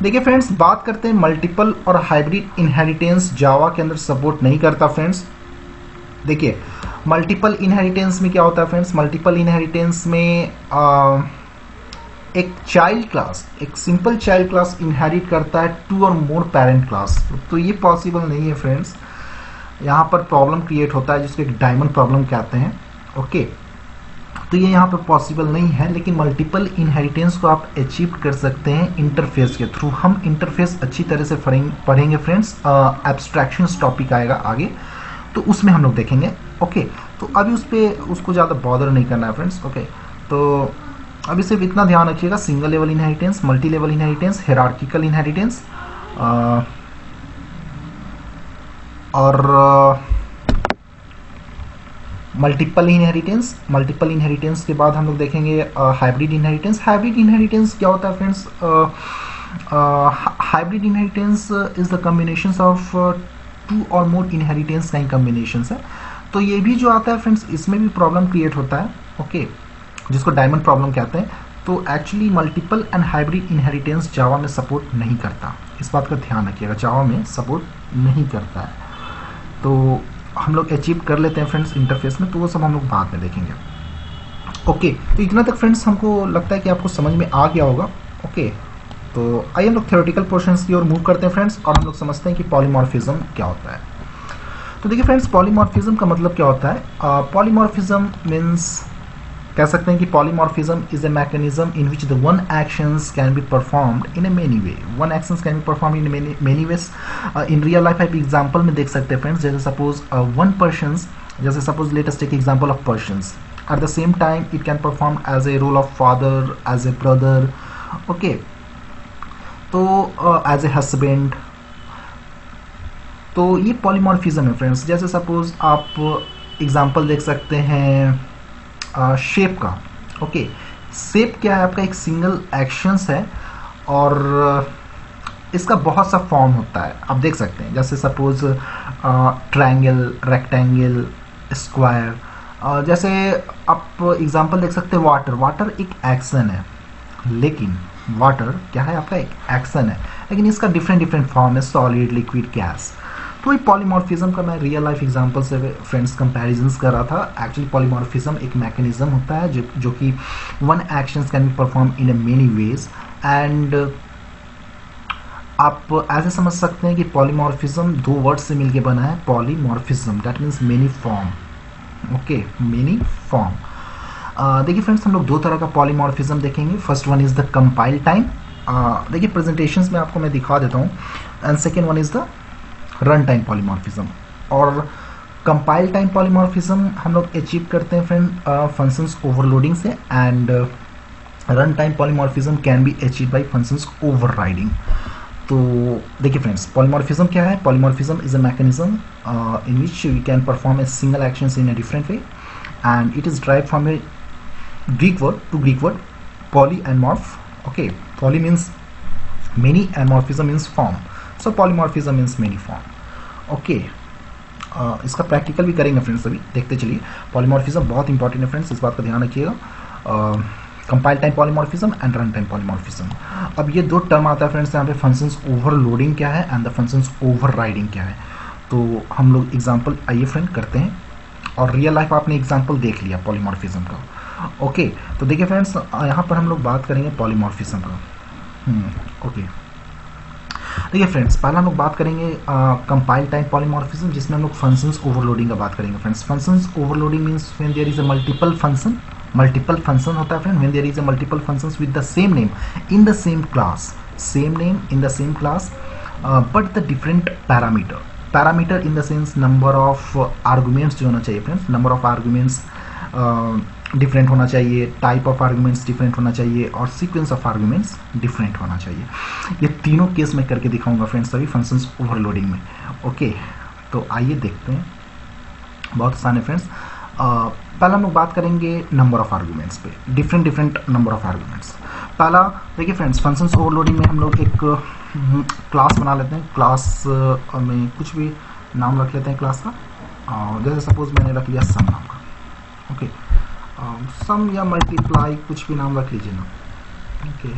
देखिए फ्रेंड्स बात करते हैं मल्टीपल और हाइब्रिड इनहेरिटेंस जावा के अंदर सपोर्ट नहीं करता फ्रेंड्स। देखिए मल्टीपल इनहेरिटेंस में क्या होता है फ्रेंड्स? मल्टीपल इनहेरिटेंस में एक चाइल्ड क्लास, एक सिंपल चाइल्ड क्लास इनहेरिट करता है 2 और मोर पेरेंट क्लास। तो ये पॉसिबल नहीं है फ्रेंड्स, यहाँ पर प्रॉब्लम क्रिएट होता है जिसको एक डायमंड प्रॉब्लम कहते हैं। ओके, तो ये यहाँ पर पॉसिबल नहीं है, लेकिन मल्टीपल इनहेरिटेंस को आप अचीव कर सकते हैं इंटरफेस के थ्रू। हम इंटरफेस अच्छी तरह से पढ़ेंगे फ्रेंड्स, एब्स्ट्रैक्शंस टॉपिक आएगा आगे, तो उसमें हम लोग देखेंगे। ओके, तो अभी उसको ज़्यादा बॉदर नहीं करना है फ्रेंड्स। ओके, तो अभी सिर्फ इतना ध्यान रखिएगा, single level inheritance, multi level inheritance, hierarchical inheritance और मल्टीपल इनहेरिटेंस। मल्टीपल इनहेरिटेंस के बाद हम लोग देखेंगे हाइब्रिड इनहेरिटेंस। हाइब्रिड इनहेरिटेंस क्या होता है friends? Hybrid inheritance is the combination of 2 और मोर इनहेरिटेंस का कॉम्बिनेशन है। तो ये भी जो आता है फ्रेंड्स, इसमें भी प्रॉब्लम क्रिएट होता है। ओके, जिसको डायमंड प्रॉब्लम कहते हैं। तो actually multiple and hybrid inheritance Java में सपोर्ट नहीं करता, इस बात का ध्यान रखिएगा, जावा में सपोर्ट नहीं करता है। तो हम लोग अचीव कर लेते हैं फ्रेंड्स इंटरफेस में, तो वो सब हम लोग बाद में देखेंगे। ओके, तो इतना तक फ्रेंड्स हमको लगता है कि आपको समझ में आ गया होगा। ओके, तो आइए हम लोग थ्योरेटिकल पोर्शंस की ओर मूव करते हैं फ्रेंड्स, और हम लोग समझते हैं कि पॉलीमॉर्फिज्म क्या होता है। तो देखिए फ्रेंड्स, पॉलीमॉर्फिज्म का मतलब क्या होता है? पॉलीमॉर्फिज्म मीन्स, कह सकते हैं कि polymorphism is a mechanism in which the one actions can be performed in a many way. One actions can be performed in many ways. In real life आप एग्जांपल में देख सकते हैं फ्रेंड्स, जैसे सपोज वन पर्सन्स, जैसे suppose let us take example of persons, at the same time it can perform as a role of father, as a brother, okay, तो as a husband. तो ये polymorphism है friends. जैसे suppose आप example देख सकते हैं शेप का। ओके, शेप क्या है? आपका एक सिंगल एक्शंस है और इसका बहुत सा फॉर्म होता है, आप देख सकते हैं। जैसे सपोज ट्रायंगल, रेक्टेंगल, स्क्वायर। जैसे आप एग्जांपल देख सकते हैं वाटर। वाटर एक एक्शन है, लेकिन वाटर क्या है? आपका एक एक्शन है, लेकिन इसका डिफरेंट फॉर्म है, सॉलिड, लिक्विड, गैस। तो ये पॉलीमॉर्फिज्म का मैं रियल लाइफ एग्जांपल से फ्रेंड्स कंपैरिजंस कर रहा था। एक्चुअली पॉलीमॉर्फिज्म एक मैकेनिज्म होता है जो कि one actions can be performed in a many ways, and आप ऐसे समझ सकते हैं कि पॉलीमॉर्फिज्म 2 वर्ड से मिलके बना है। Polymorphism that means many form. Okay, many form. देखिए फ्रेंड्स, हम लोग 2 तरह का पॉलीमॉर्फिज्म देखेंगे। First one is the compile time. देखिए प्रेजेंटेशंस में आपको मैं दिखा देता हूँ। And second one is the run time polymorphism. और कंपाइल टाइम पॉलीमॉर्फिज्म हम लोग अचीव करते हैं फ्रेंड फंक्शंस ओवरलोडिंग से, and run time polymorphism can be achieve by functions overriding. तो देखिए फ्रेंड्स, पॉलीमॉर्फिज्म क्या है? Polymorphism is a mechanism in which we can perform a single actions in a different way, and it is drive from a Greek word poly and morph. Okay, poly means many and morphism means form. So polymorphism means many form. Okay, इसका practical भी करेंगे friends, अभी देखते चलिए। Polymorphism बहुत important है friends, इस बात का ध्यान रखिएगा। Compile time polymorphism and run time polymorphism. अब ये 2 टर्म आता है फ्रेंड्स यहाँ पे, फंक्शंस ओवरलोडिंग क्या है एंड द फंक्शंस ओवरराइडिंग क्या है। तो हम लोग एग्जांपल आइए फ्रेंड करते हैं, और रियल लाइफ आपने एग्जांपल देख लिया पॉलीमॉर्फिज्म का। ओके, तो देखिए फ्रेंड्स, यहाँ पर हम लोग बात करेंगे पॉलीमॉर्फिज्म का। ओके, देखिए फ्रेंड्स, पहला हम लोग बात करेंगे कंपाइल टाइम पॉलीमॉर्फिज्म, जिसमें हम लोग फंक्शंस ओवरलोडिंग का बात करेंगे friends. Functions overloading means when there is a multiple function होता है friend, when there is a multiple functions with the same name in the same class, but the different parameter in the sense number of arguments जो होना चाहिए friends, number of arguments different होना चाहिए, type of arguments different होना चाहिए, और sequence of arguments different होना चाहिए। ये तीनों केस में करके दिखाऊंगा फ्रेंड्स सभी फंक्शंस ओवरलोडिंग में। ओके, तो आइए देखते हैं, बहुत आसान है फ्रेंड्स। पहला हम लोग बात करेंगे नंबर ऑफ आर्गुमेंट्स पे, डिफरेंट नंबर ऑफ आर्गुमेंट्स। पहला देखिए फ्रेंड्स, फंक्शंस ओवरलोडिंग में हम लोग एक क्लास बना लेते हैं। क्लास में कुछ भी नाम रख लेते हैं क्लास का, जैसे सपोज मैंने रख लिया सम नाम का। ओके, सम या मल्टीप्लाई कुछ भी नाम रख लीजिए ना। ओके,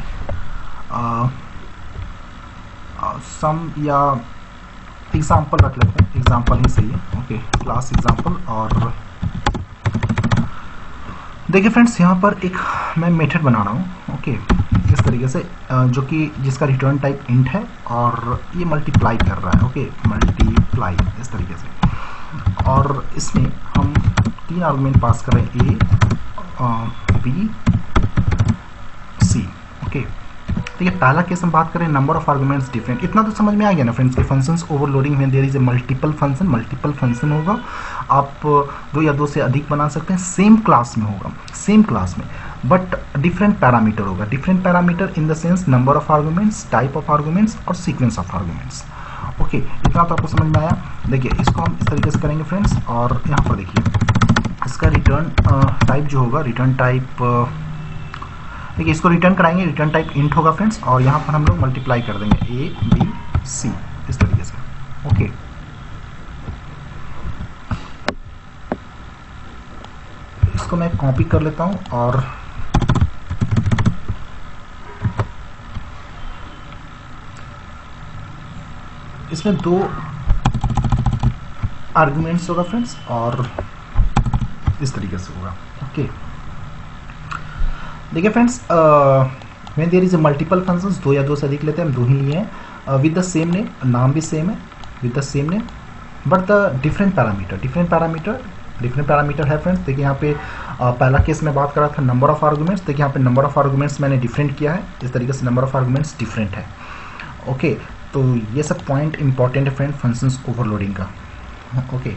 सम या एग्जाम्पल रख लेते हैं, एग्जाम्पल ही सही है। ओके, क्लास एग्जाम्पल, और देखिए फ्रेंड्स, यहाँ पर एक मैं मेथड बना रहा हूँ, ओके, इस तरीके से, जो कि जिसका रिटर्न टाइप इंट है और ये मल्टीप्लाई कर रहा है, ओके, मल्टीप्लाई इस तरीके से। और इसमें हम 3 आर्गुमेंट पास कर रहे हैं, ए, बी, सी, ओके। तो ये पहला केस हम बात करें, नंबर ऑफ आर्गुमेंट्स डिफरेंट। इतना तो समझ में आ गया ना फ्रेंड्स कि फंक्शंस ओवरलोडिंग में there is a multiple function होगा, आप 2 या 2 से अधिक बना सकते हैं, सेम क्लास में होगा, सेम क्लास में, बट डिफरेंट पैरामीटर होगा। Different parameter in the sense number of arguments, type of arguments और सीक्वेंस ऑफ आर्गुमेंट्स, ओके। इतना तो आपको समझ में आया। देखिए इसको हम इस तरीके से करेंगे फ्रेंड्स, और यहाँ पर देखिए इसका रिटर्न टाइप जो होगा, रिटर्न टाइप, देखिए इसको रिटर्न कराएंगे, रिटर्न टाइप इंट होगा फ्रेंड्स, और यहाँ पर हम लोग मल्टीप्लाई कर देंगे, ए बी सी इस तरीके से, ओके। इसको मैं कॉपी कर लेता हूँ और इसमें 2 आर्गुमेंट्स होगा फ्रेंड्स, और इस तरीके से होगा, ओके। देखिए friends, when there is a multiple functions, 2 या 2 से अधिक लेते हैं, हम 2 ही लिए हैं, विद द सेम नेम, नाम भी सेम है, with the same name, but the different parameter है फ्रेंड्स। देखिए यहाँ पे पहला केस में बात कर रहा था नंबर ऑफ आर्गुमेंट्स, देखिए यहाँ पे नंबर ऑफ आर्गुमेंट्स मैंने डिफरेंट किया है, इस तरीके से नंबर ऑफ आर्गुमेंट्स डिफरेंट है, ओके। तो ये सब पॉइंट इंपॉर्टेंट है फ्रेंड फंक्शंस ओवरलोडिंग का, ओके।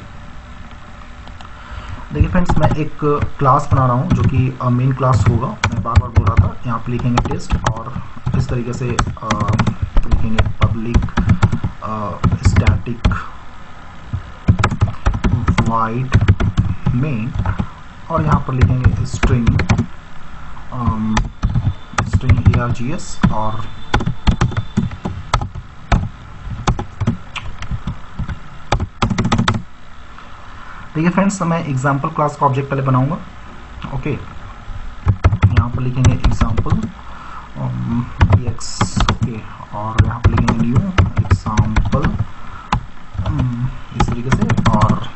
देखिए फ्रेंड्स, मैं एक क्लास बना रहा हूँ जो कि मेन क्लास होगा, मैं बार बार बोल रहा था। यहाँ पे लिखेंगे टेस्ट, और इस तरीके से लिखेंगे पब्लिक स्टैटिक वाइड मेन, और यहाँ पर लिखेंगे स्ट्रिंग args, और देखिए फ्रेंड्स, मैं एग्जाम्पल क्लास का ऑब्जेक्ट पहले बनाऊंगा, ओके। यहाँ पर लिखेंगे एग्जाम्पल एक्स, ओके, और यहाँ पर लिखेंगे न्यू एग्जाम्पल इस तरीके से, और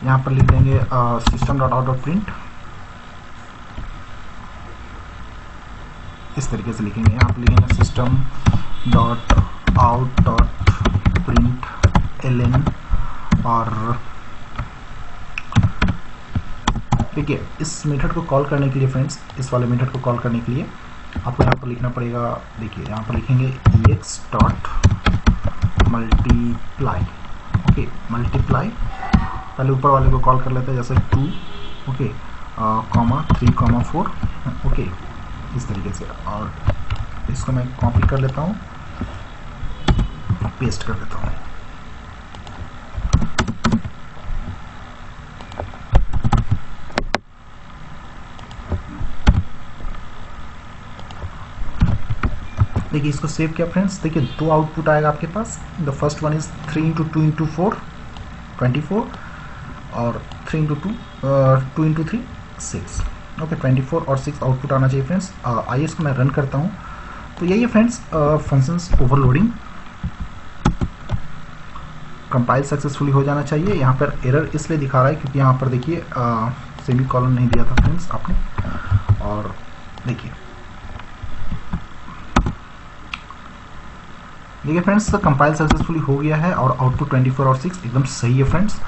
यहाँ पर लिख देंगे system dot out dot print, इस तरीके से लिखेंगे। यहाँ पर लिखेंगे system dot out dot print ln, और देखिए इस मेथड को कॉल करने के लिए फ्रेंड्स, इस वाले मेथड को कॉल करने के लिए आपको यहाँ पर लिखना पड़ेगा, देखिए यहाँ पर लिखेंगे ex dot multiply, okay, multiply, पहले ऊपर वाले को कॉल कर लेते हैं, जैसे 2, ओके, कॉमा 3, कॉमा 4, ओके, इस तरीके से। और इसको मैं कॉपी कर लेता हूँ, पेस्ट कर देता हूँ। देखिए इसको सेव किया फ्रेंड्स, देखिए 2 आउटपुट आएगा आपके पास। The first one is 3 into 2 into 4 24, और 3 इंटू 2 2 इंटू 3 6, ओके, 24 और 6 आउटपुट आना चाहिए फ्रेंड्स। आइए इसको मैं रन करता हूँ। तो यही है friends functions overloading, compile successfully हो जाना चाहिए। यहाँ पर एरर इसलिए दिखा रहा है क्योंकि यहाँ पर देखिए सेमी कॉलन नहीं दिया था फ्रेंड्स आपने, और देखिए फ्रेंड्स कंपाइल सक्सेसफुली हो गया है, और आउटपुट 24 और 6 एकदम सही है फ्रेंड्स।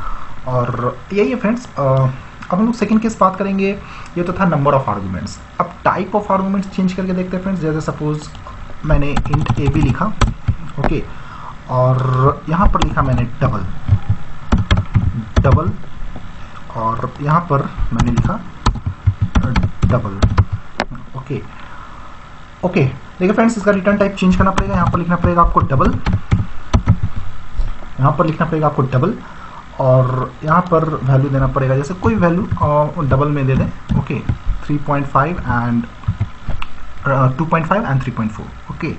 और यही है फ्रेंड्स। अब हम लोग सेकंड केस बात करेंगे, ये तो था नंबर ऑफ आर्गुमेंट्स। अब टाइप ऑफ आर्गुमेंट्स चेंज करके देखते हैं फ्रेंड्स। जैसे सपोज मैंने इंट ए बी लिखा, ओके, और यहाँ पर लिखा मैंने डबल, और यहाँ पर मैंने लिखा डबल, ओके। देखिए फ्रेंड्स, इसका रिटर्न टाइप चेंज करना पड़ेगा। यहाँ पर लिखना पड़ेगा आपको डबल, यहाँ पर लिखना पड़ेगा आपको डबल, और यहाँ पर वैल्यू देना पड़ेगा, जैसे कोई वैल्यू डबल में दे दें, ओके, 3.5 एंड 2.5 एंड 3.4, ओके।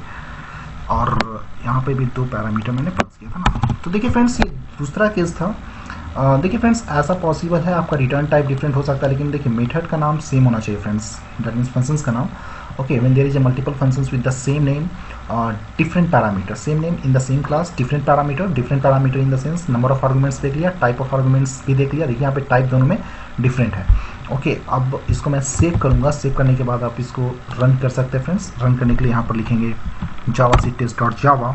और यहाँ पे भी 2 पैरामीटर मैंने पास किया था ना। तो देखिए फ्रेंड्स, ये दूसरा केस था। देखिए फ्रेंड्स, ऐसा पॉसिबल है, आपका रिटर्न टाइप डिफरेंट हो सकता है, लेकिन देखिए मेथड का नाम सेम होना चाहिए फ्रेंड्स, दैट मीन्स फंक्शंस का नाम। Okay, when there is a multiple functions with the same name, different parameter, same name in the same class, different parameter in the sense number of arguments देख लिया, type of arguments भी देख लिया. देखिए यहाँ पे type दोनों में different है. ओके, अब इसको मैं सेव करूँगा. सेव करने के बाद आप इसको रन कर सकते हैं फ्रेंड्स. रन करने के लिए यहाँ पर लिखेंगे javactest.java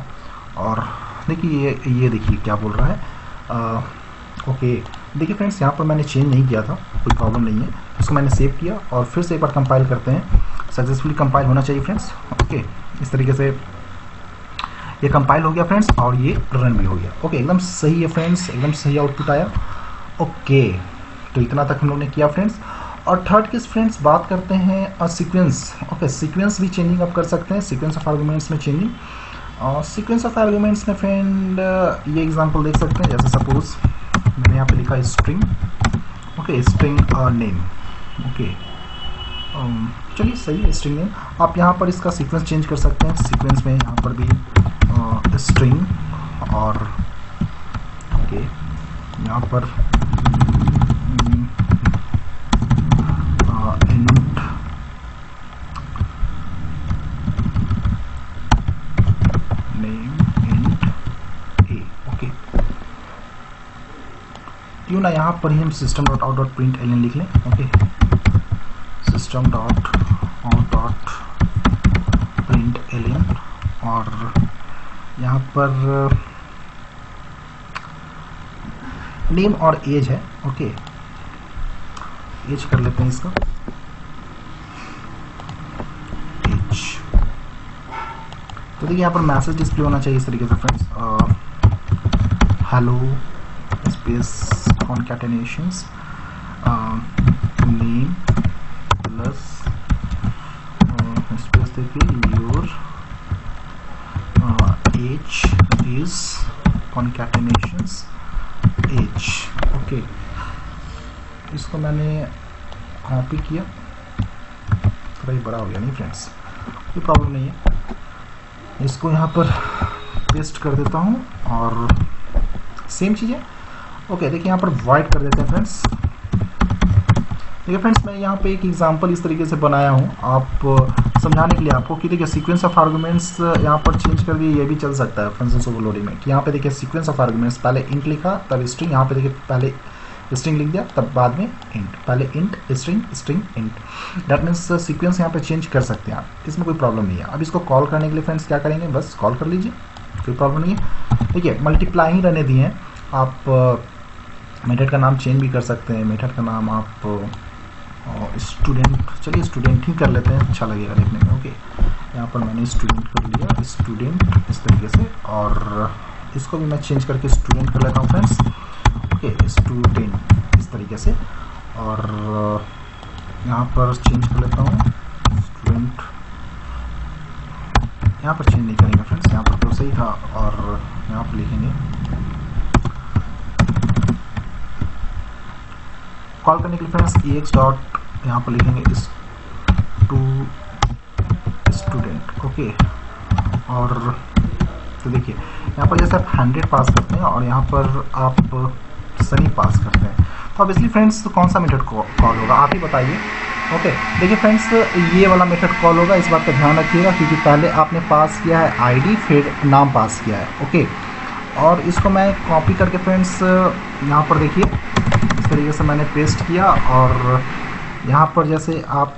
और देखिए ये देखिए क्या बोल रहा है. ओके, देखिए फ्रेंड्स यहाँ पर मैंने चेंज नहीं किया था, कोई प्रॉब्लम नहीं है. इसको मैंने सेव किया और फिर से एक बार कंपाइल करते हैं. सक्सेसफुली कंपाइल होना चाहिए फ्रेंड्स. ओके, इस तरीके से ये कंपाइल हो गया फ्रेंड्स और ये रन भी हो गया. ओके, एकदम सही है फ्रेंड्स, एकदम सही आउटपुट आया. ओके, तो इतना तक हम लोग ने किया फ्रेंड्स. और थर्ड केस फ्रेंड्स बात करते हैं सीक्वेंस. ओके, सीक्वेंस भी चेंजिंग आप कर सकते हैं. सीक्वेंस ऑफ आर्गुमेंट्स में चेंजिंग, और सीक्वेंस ऑफ आर्गुमेंट्स में फ्रेंड ये एग्जांपल देख सकते हैं. जैसे सपोज मैंने यहाँ पे लिखा string. Okay, string name. Okay, चलिए सही है स्ट्रिंग नेम. आप यहाँ पर इसका सीक्वेंस चेंज कर सकते हैं. सीक्वेंस में यहाँ पर भी स्ट्रिंग और ओके यहाँ पर इंट नेम इंट ए. ओके, क्यों ना यहाँ पर ही हम system.out.println लिख लें. ओके, system.out.println और यहाँ पर नेम और एज है. ओके, एज कर लेते हैं इसका एज. तो देखिए यहाँ पर मैसेज डिस्प्ले होना चाहिए इस तरीके से friends. Hello space concatenations name plus space देखिए your age is concatenations age. Okay, इसको मैंने कॉपी किया, थोड़ा ही बड़ा हो गया नहीं फ्रेंड्स, कोई प्रॉब्लम नहीं है. इसको यहाँ पर पेस्ट कर देता हूँ और सेम चीज़ है. ओके, देखिए यहाँ पर वाइट कर देते हैं फ्रेंड्स. देखिए फ्रेंड्स मैं यहाँ पे एक एग्जांपल इस तरीके से बनाया हूँ आप समझाने के लिए आपको कि देखिए सीक्वेंस ऑफ आर्गुमेंट्स यहाँ पर चेंज कर दिए. ये भी चल सकता है फंक्शंस ओवरलोडिंग में कि यहाँ पे देखिए सीक्वेंस ऑफ आर्गुमेंट्स, पहले इंट लिखा तब स्ट्रिंग. यहाँ पे देखिए पहले स्ट्रिंग लिख दिया तब बाद में इंट, पहले int string string int. That means sequence यहाँ पे चेंज कर सकते हैं आप, इसमें कोई प्रॉब्लम नहीं है. अब इसको कॉल करने के लिए फ्रेंड्स क्या करेंगे, बस कॉल कर लीजिए, कोई प्रॉब्लम नहीं है. देखिए मल्टीप्लाई ही रहने दिए हैं. आप मेथड का नाम चेंज भी कर सकते हैं. मेथड का नाम आप स्टूडेंट, चलिए स्टूडेंट ही कर लेते हैं, अच्छा लगेगा देखने में. ओके, यहाँ पर मैंने स्टूडेंट कर लिया, स्टूडेंट इस तरीके से. और इसको भी मैं चेंज करके स्टूडेंट कर लेता हूँ फ्रेंड्स. ओके, स्टूडेंट इस तरीके से. और यहाँ पर चेंज कर लेता हूँ स्टूडेंट. यहाँ पर चेंज नहीं करेंगे फ्रेंड्स, यहाँ पर तो सही था. और यहाँ पर लिखेंगे कॉल करने के लिए फ्रेंड्स ex डॉट यहाँ पर लिखेंगे स्टूडेंट. ओके, और तो देखिए यहाँ पर जैसे आप 100 पास करते हैं और यहाँ पर आप सनी पास करते हैं, तो ऑब्वियसली फ्रेंड्स तो कौन सा मेथड कॉल होगा आप ही बताइए. ओके, देखिए फ्रेंड्स ये वाला मेथड कॉल होगा, इस बात का ध्यान रखिएगा क्योंकि पहले आपने पास किया है आईडी फिर नाम पास किया है. ओके, और इसको मैं कॉपी करके फ्रेंड्स यहाँ पर देखिए इस तरीके से मैंने पेस्ट किया. और यहाँ पर जैसे आप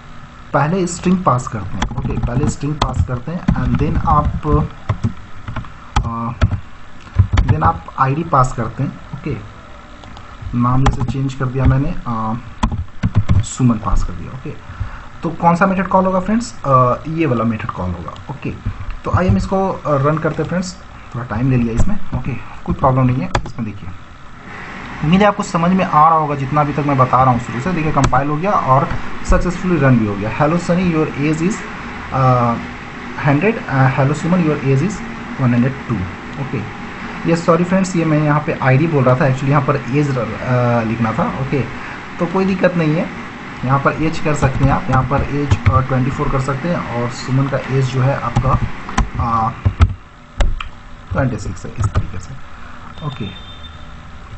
पहले स्ट्रिंग पास करते हैं. ओके, पहले स्ट्रिंग पास करते हैं एंड देन आप आईडी पास करते हैं. ओके, नाम जैसे चेंज कर दिया मैंने, सुमन पास कर दिया. ओके, तो कौन सा मेथड कॉल होगा फ्रेंड्स, ये वाला मेथड कॉल होगा. ओके, तो आइए हम इसको रन करते हैं फ्रेंड्स. थोड़ा टाइम ले लिया इसमें. ओके, कोई प्रॉब्लम नहीं है इसमें. देखिए उम्मीद है आपको समझ में आ रहा होगा जितना अभी तक मैं बता रहा हूँ शुरू से. देखिए कंपाइल हो गया और सक्सेसफुली रन भी हो गया. Hello Sunny your age is 100. Hello Suman your age is 102. Okay, ये सॉरी फ्रेंड्स ये मैं यहाँ पे आईडी बोल रहा था, एक्चुअली यहाँ पर एज लिखना था. ओके, तो कोई दिक्कत नहीं है, यहाँ पर एज कर सकते हैं आप. यहाँ पर एज 24 कर सकते हैं और सुमन का एज जो है आपका 26 है इस तरीके से. ओके,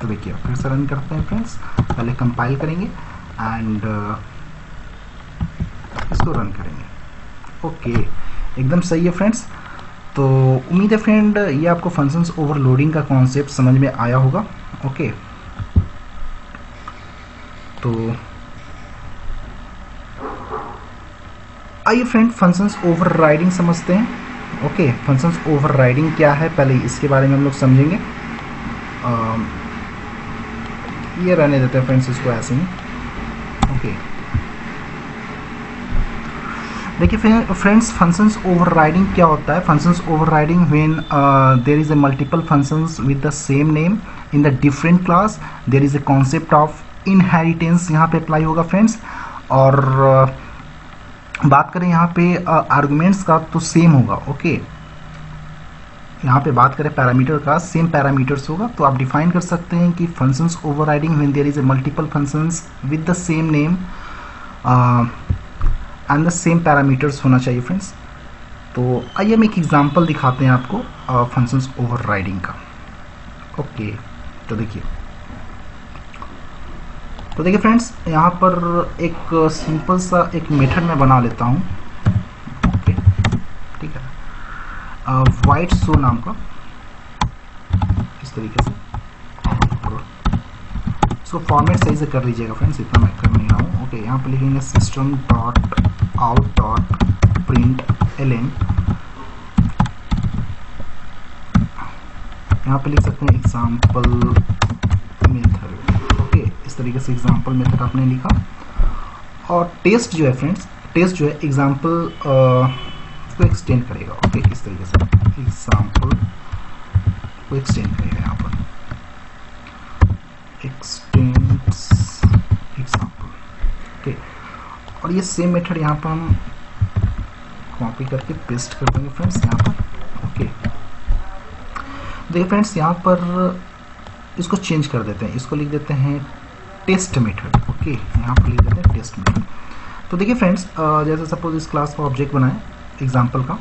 तो देखिए फिर से रन करते हैं फ्रेंड्स. पहले कंपाइल करेंगे एंड इसको रन करेंगे. ओके, एकदम सही है फ्रेंड्स। तो उम्मीद है फ्रेंड ये आपको फंक्शंस ओवरलोडिंग का कॉन्सेप्ट समझ में आया होगा। ओके, तो आइए फ्रेंड फंक्शंस ओवरराइडिंग समझते हैं। ओके, फंक्शंस ओवरराइडिंग क्या है पहले इसके बारे में हम लोग समझेंगे। ये रहने देते हैं फ्रेंड्स इसको ऐसे ही। ओके, देखिए फ्रेंड्स फंक्शंस ओवरराइडिंग क्या होता है। Functions overriding when there is a multiple functions with the same name in the different class, there is a concept of inheritance यहाँ पे अप्लाई होगा फ्रेंड्स। और बात करें यहाँ पे आर्गुमेंट्स का तो सेम होगा। ओके, यहाँ पे बात करें पैरामीटर का, सेम पैरामीटर्स होगा। तो आप डिफाइन कर सकते हैं कि functions overriding when there is a multiple functions with the same name and the same parameters होना चाहिए फ्रेंड्स। तो आइए हम एक एग्जांपल दिखाते हैं आपको फंक्शंस ओवरराइडिंग का। ओके, तो देखिए फ्रेंड्स यहाँ पर एक सिंपल सा एक मेथड मैं बना लेता हूँ। ओके, ठीक है, वाइट शो नाम का, इस तरीके से इसको फॉर्मेट सही से कर लीजिएगा फ्रेंड्स, इतना मैं कर नहीं रहा हूँ। ओके, यहाँ पे लिखेंगे system dot out dot print ln, यहाँ पे लिख सकते हैं एग्जाम्पल मेथड। ओके, इस तरीके से एग्जाम्पल मेथड आपने लिखा। और टेस्ट जो है फ्रेंड्स, टेस्ट जो है एग्जाम्पल को एक्सटेंड करेगा। ओके, इस तरीके से एग्जाम्पल को एक्सटेंड करेगा, यहाँ पर एक्सटेंड्स एग्जाम्पल। ओके, और ये सेम मेथड यहाँ पर हम कॉपी करके पेस्ट कर देंगे फ्रेंड्स यहाँ पर। ओके, देखिए फ्रेंड्स यहाँ पर इसको चेंज कर देते हैं, इसको लिख देते हैं टेस्ट मेथड। ओके, यहाँ पर लिख देते हैं टेस्ट मेथड। तो देखिए फ्रेंड्स जैसे सपोज इस क्लास का ऑब्जेक्ट बनाए एग्जाम्पल का,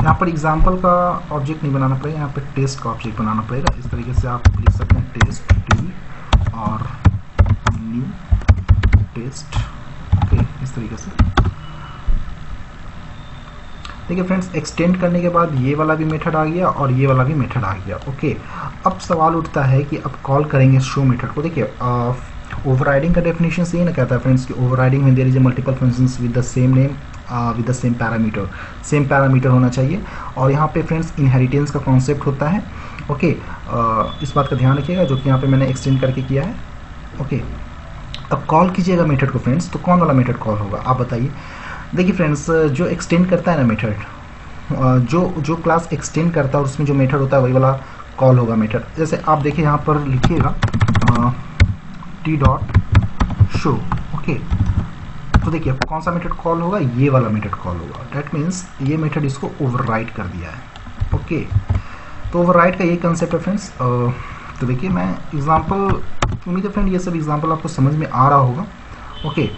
यहाँ पर एग्जाम्पल का ऑब्जेक्ट नहीं बनाना पड़ेगा, यहाँ पर टेस्ट का ऑब्जेक्ट बनाना पड़ेगा। इस तरीके से आप लिख सकते हैं टेस्ट टी और न्यू टेस्ट। ओके, इस तरीके से देखिए फ्रेंड्स एक्सटेंड करने के बाद ये वाला भी मेथड आ गया और ये वाला भी मेथड आ गया। ओके, अब सवाल उठता है कि अब कॉल करेंगे शो मेथड को। देखिए ओवरराइडिंग का डेफिनेशन से ये ना कहता है फ्रेंड्स कि ओवरराइडिंग में there is a multiple functions with the same name with the same parameter होना चाहिए। और यहाँ पे फ्रेंड्स इनहेरिटेंस का कॉन्सेप्ट होता है। ओके, इस बात का ध्यान रखिएगा जो कि यहाँ पे मैंने एक्सटेंड करके किया है। ओके, अब कॉल कीजिएगा मेथड को फ्रेंड्स, तो कौन वाला मेथड कॉल होगा आप बताइए। देखिए फ्रेंड्स जो एक्सटेंड करता है ना मेथड, जो क्लास एक्सटेंड करता है और उसमें जो मेथड होता है वही वाला कॉल होगा मेथड। जैसे आप देखिए यहाँ पर लिखिएगा टी डॉट शो। ओके, तो देखिए कौन सा मेथड कॉल होगा, ये वाला मेथड कॉल होगा। दैट मीन्स ये मेथड इसको ओवरराइड कर दिया है। ओके, तो ओवरराइड का यही कंसेप्ट है फ्रेंड्स। तो देखिए मैं एग्जांपल, उम्मीद है फ्रेंड ये सब एग्जांपल आपको समझ में आ रहा होगा। ओके,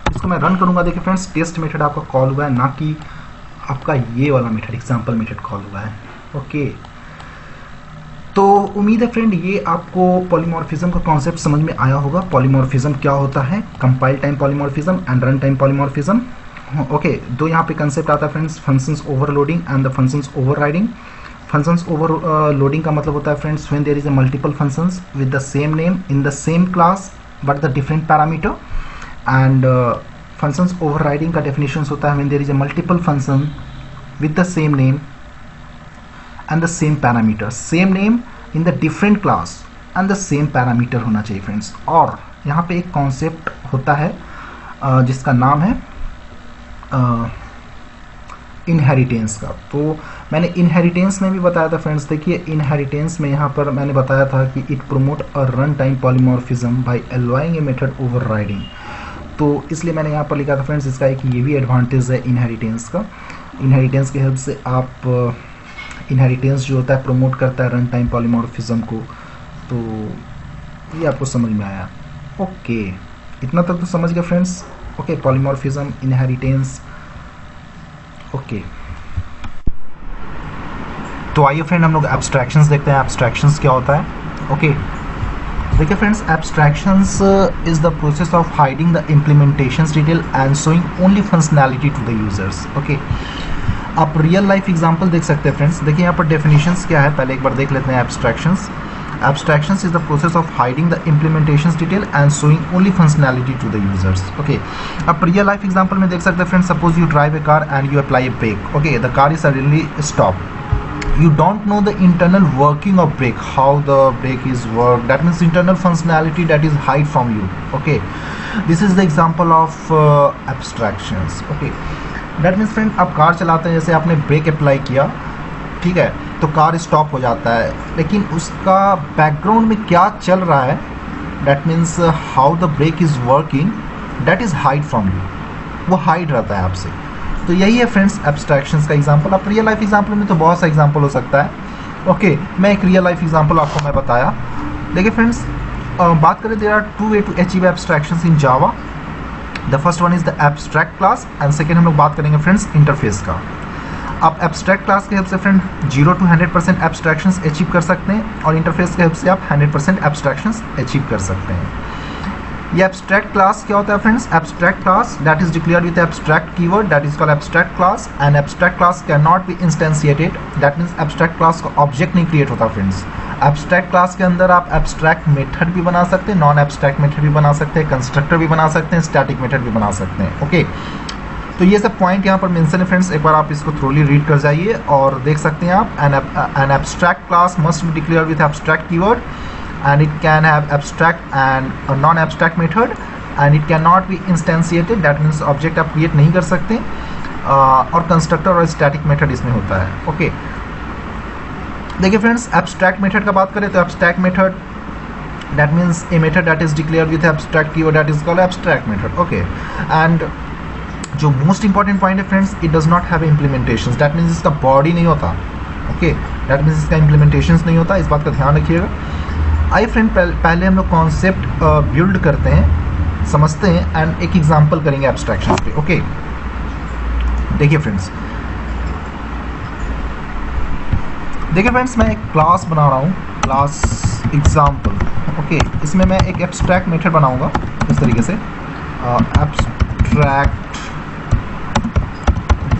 इसको मैं रन करूंगा। देखिए फ्रेंड्स टेस्ट मेथड आपका कॉल हुआ है, ना कि आपका ये वाला मेथड एग्जांपल मेथड कॉल हुआ है। ओके, तो उम्मीद है फ्रेंड ये आपको पॉलीमॉर्फिज्म का कॉन्सेप्ट समझ में आया होगा। पॉलीमॉर्फिज्म क्या होता है, compile time polymorphism and run time polymorphism. Okay, दो यहाँ पे कंसेप्ट आता है friends, functions overloading and the functions overriding. Functions overloading का मतलब होता है friends when there is a multiple functions with the same name in the same class but the different parameter. And functions overriding का definition होता है when there is a multiple function with the same name and the same parameter, same name in the different class and the same parameter होना चाहिए friends. और यहाँ पे एक concept होता है जिसका नाम है इनहेरिटेंस का। तो मैंने इनहेरिटेंस में भी बताया था फ्रेंड्स। देखिए इनहेरिटेंस में यहाँ पर मैंने बताया था कि it promote a run time polymorphism by allowing a method overriding. तो इसलिए मैंने यहाँ पर लिखा था फ्रेंड्स इसका एक ये भी एडवांटेज है इनहेरिटेंस का। इनहेरिटेंस की हेल्प से आप इनहेरिटेंस जो होता है प्रमोट करता है रन टाइम पॉलीमॉर्फिज्म को। तो ये आपको समझ में आया। ओके, इतना तक तो समझ गए friends. Okay, polymorphism, inheritance. Okay, तो आइए फ्रेंड हम लोग एब्स्ट्रैक्शंस देखते हैं। एब्स्ट्रैक्शंस क्या होता है। ओके, देखिए friends, abstractions is the process of hiding the implementations detail and showing only functionality to the users. Okay, आप रियल लाइफ एग्जांपल देख सकते हैं फ्रेंड्स। देखिए यहाँ पर डेफिनेशंस क्या है, पहले एक बार देख लेते हैं। Abstractions is the process of hiding the implementations detail and showing only functionality to the users. Okay, आप रियल लाइफ एग्जांपल में देख सकते हैं friends. Suppose you drive a car and you apply a brake. Okay, the car is suddenly stop. You don't know the internal working of brake, how the brake is worked. That means internal functionality that is hide from you. Okay, this is the example of abstractions. Okay, that means friend, आप car चलाते हैं, जैसे आपने break apply किया, ठीक है, तो car stop हो जाता है, लेकिन उसका बैकग्राउंड में क्या चल रहा है, that means how the brake is working, that is hide from you. वो हाइड रहता है आपसे। तो यही है फ्रेंड्स एब्स्ट्रैक्शंस का एग्जांपल। आप रियल लाइफ एग्जांपल में तो बहुत सा एग्जांपल हो सकता है। ओके, मैं एक रियल लाइफ एग्जांपल आपको मैं बताया। देखिए फ्रेंड्स, बात करें, there are two way to achieve abstractions in Java. The first one is the abstract class and second हम लोग बात करेंगे फ्रेंड्स इंटरफेस का। आप एब्स्ट्रैक्ट क्लास की हेल्प से फ्रेंड 0 to 100% एब्स्ट्रैक्शंस अचीव कर सकते हैं और इंटरफेस की हेल्प से आप 100% एब्स्ट्रैक्शंस अचीव कर सकते हैं। ये एब्स्ट्रैक्ट क्लास क्या होता है friends? Abstract class that is declared with abstract keyword, that is called abstract class. And abstract class can not be instantiated, that means abstract class का ऑब्जेक्ट नहीं क्रिएट होता फ्रेंड्स। एब्स्ट्रैक्ट क्लास के अंदर आप abstract method भी बना सकते हैं, नॉन एब्स्ट्रैक्ट मेथड भी बना सकते हैं, कंस्ट्रक्टर भी बना सकते हैं, स्टैटिक मेथड भी बना सकते हैं। ओके, तो ये सब पॉइंट यहाँ पर मेंशन है फ्रेंड्स। एक बार आप इसको थ्रोली रीड कर जाइए और देख सकते हैं आप। An abstract class must be declared with abstract keyword and it can have abstract and non abstract method and it can not be instantiated, that means object आप क्रिएट नहीं कर सकते, और कंस्ट्रक्टर और स्टैटिक मेथड इसमें होता है। Okay, देखिए फ्रेंड्स, एब्स्ट्रैक्ट मेथड का बात करें तो abstract method that means a method that is declared with abstract keyword, that is called abstract method. Okay, and जो मोस्ट इंपॉर्टेंट पॉइंट है friends, it does not have implementations, that means इसका body नहीं होता। Okay, that means इसका implementations नहीं होता, इस बात का ध्यान रखिएगा। आइए फ्रेंड, पहले हम लोग कॉन्सेप्ट बिल्ड करते हैं, समझते हैं एंड एक एग्जांपल करेंगे एब्स्ट्रैक्शंस पे। ओके, देखिए फ्रेंड्स, मैं एक क्लास बना रहा हूँ, क्लास एग्जांपल। ओके, इसमें मैं एक एब्स्ट्रैक्ट मेथड बनाऊंगा इस तरीके से, एब्स्ट्रैक्ट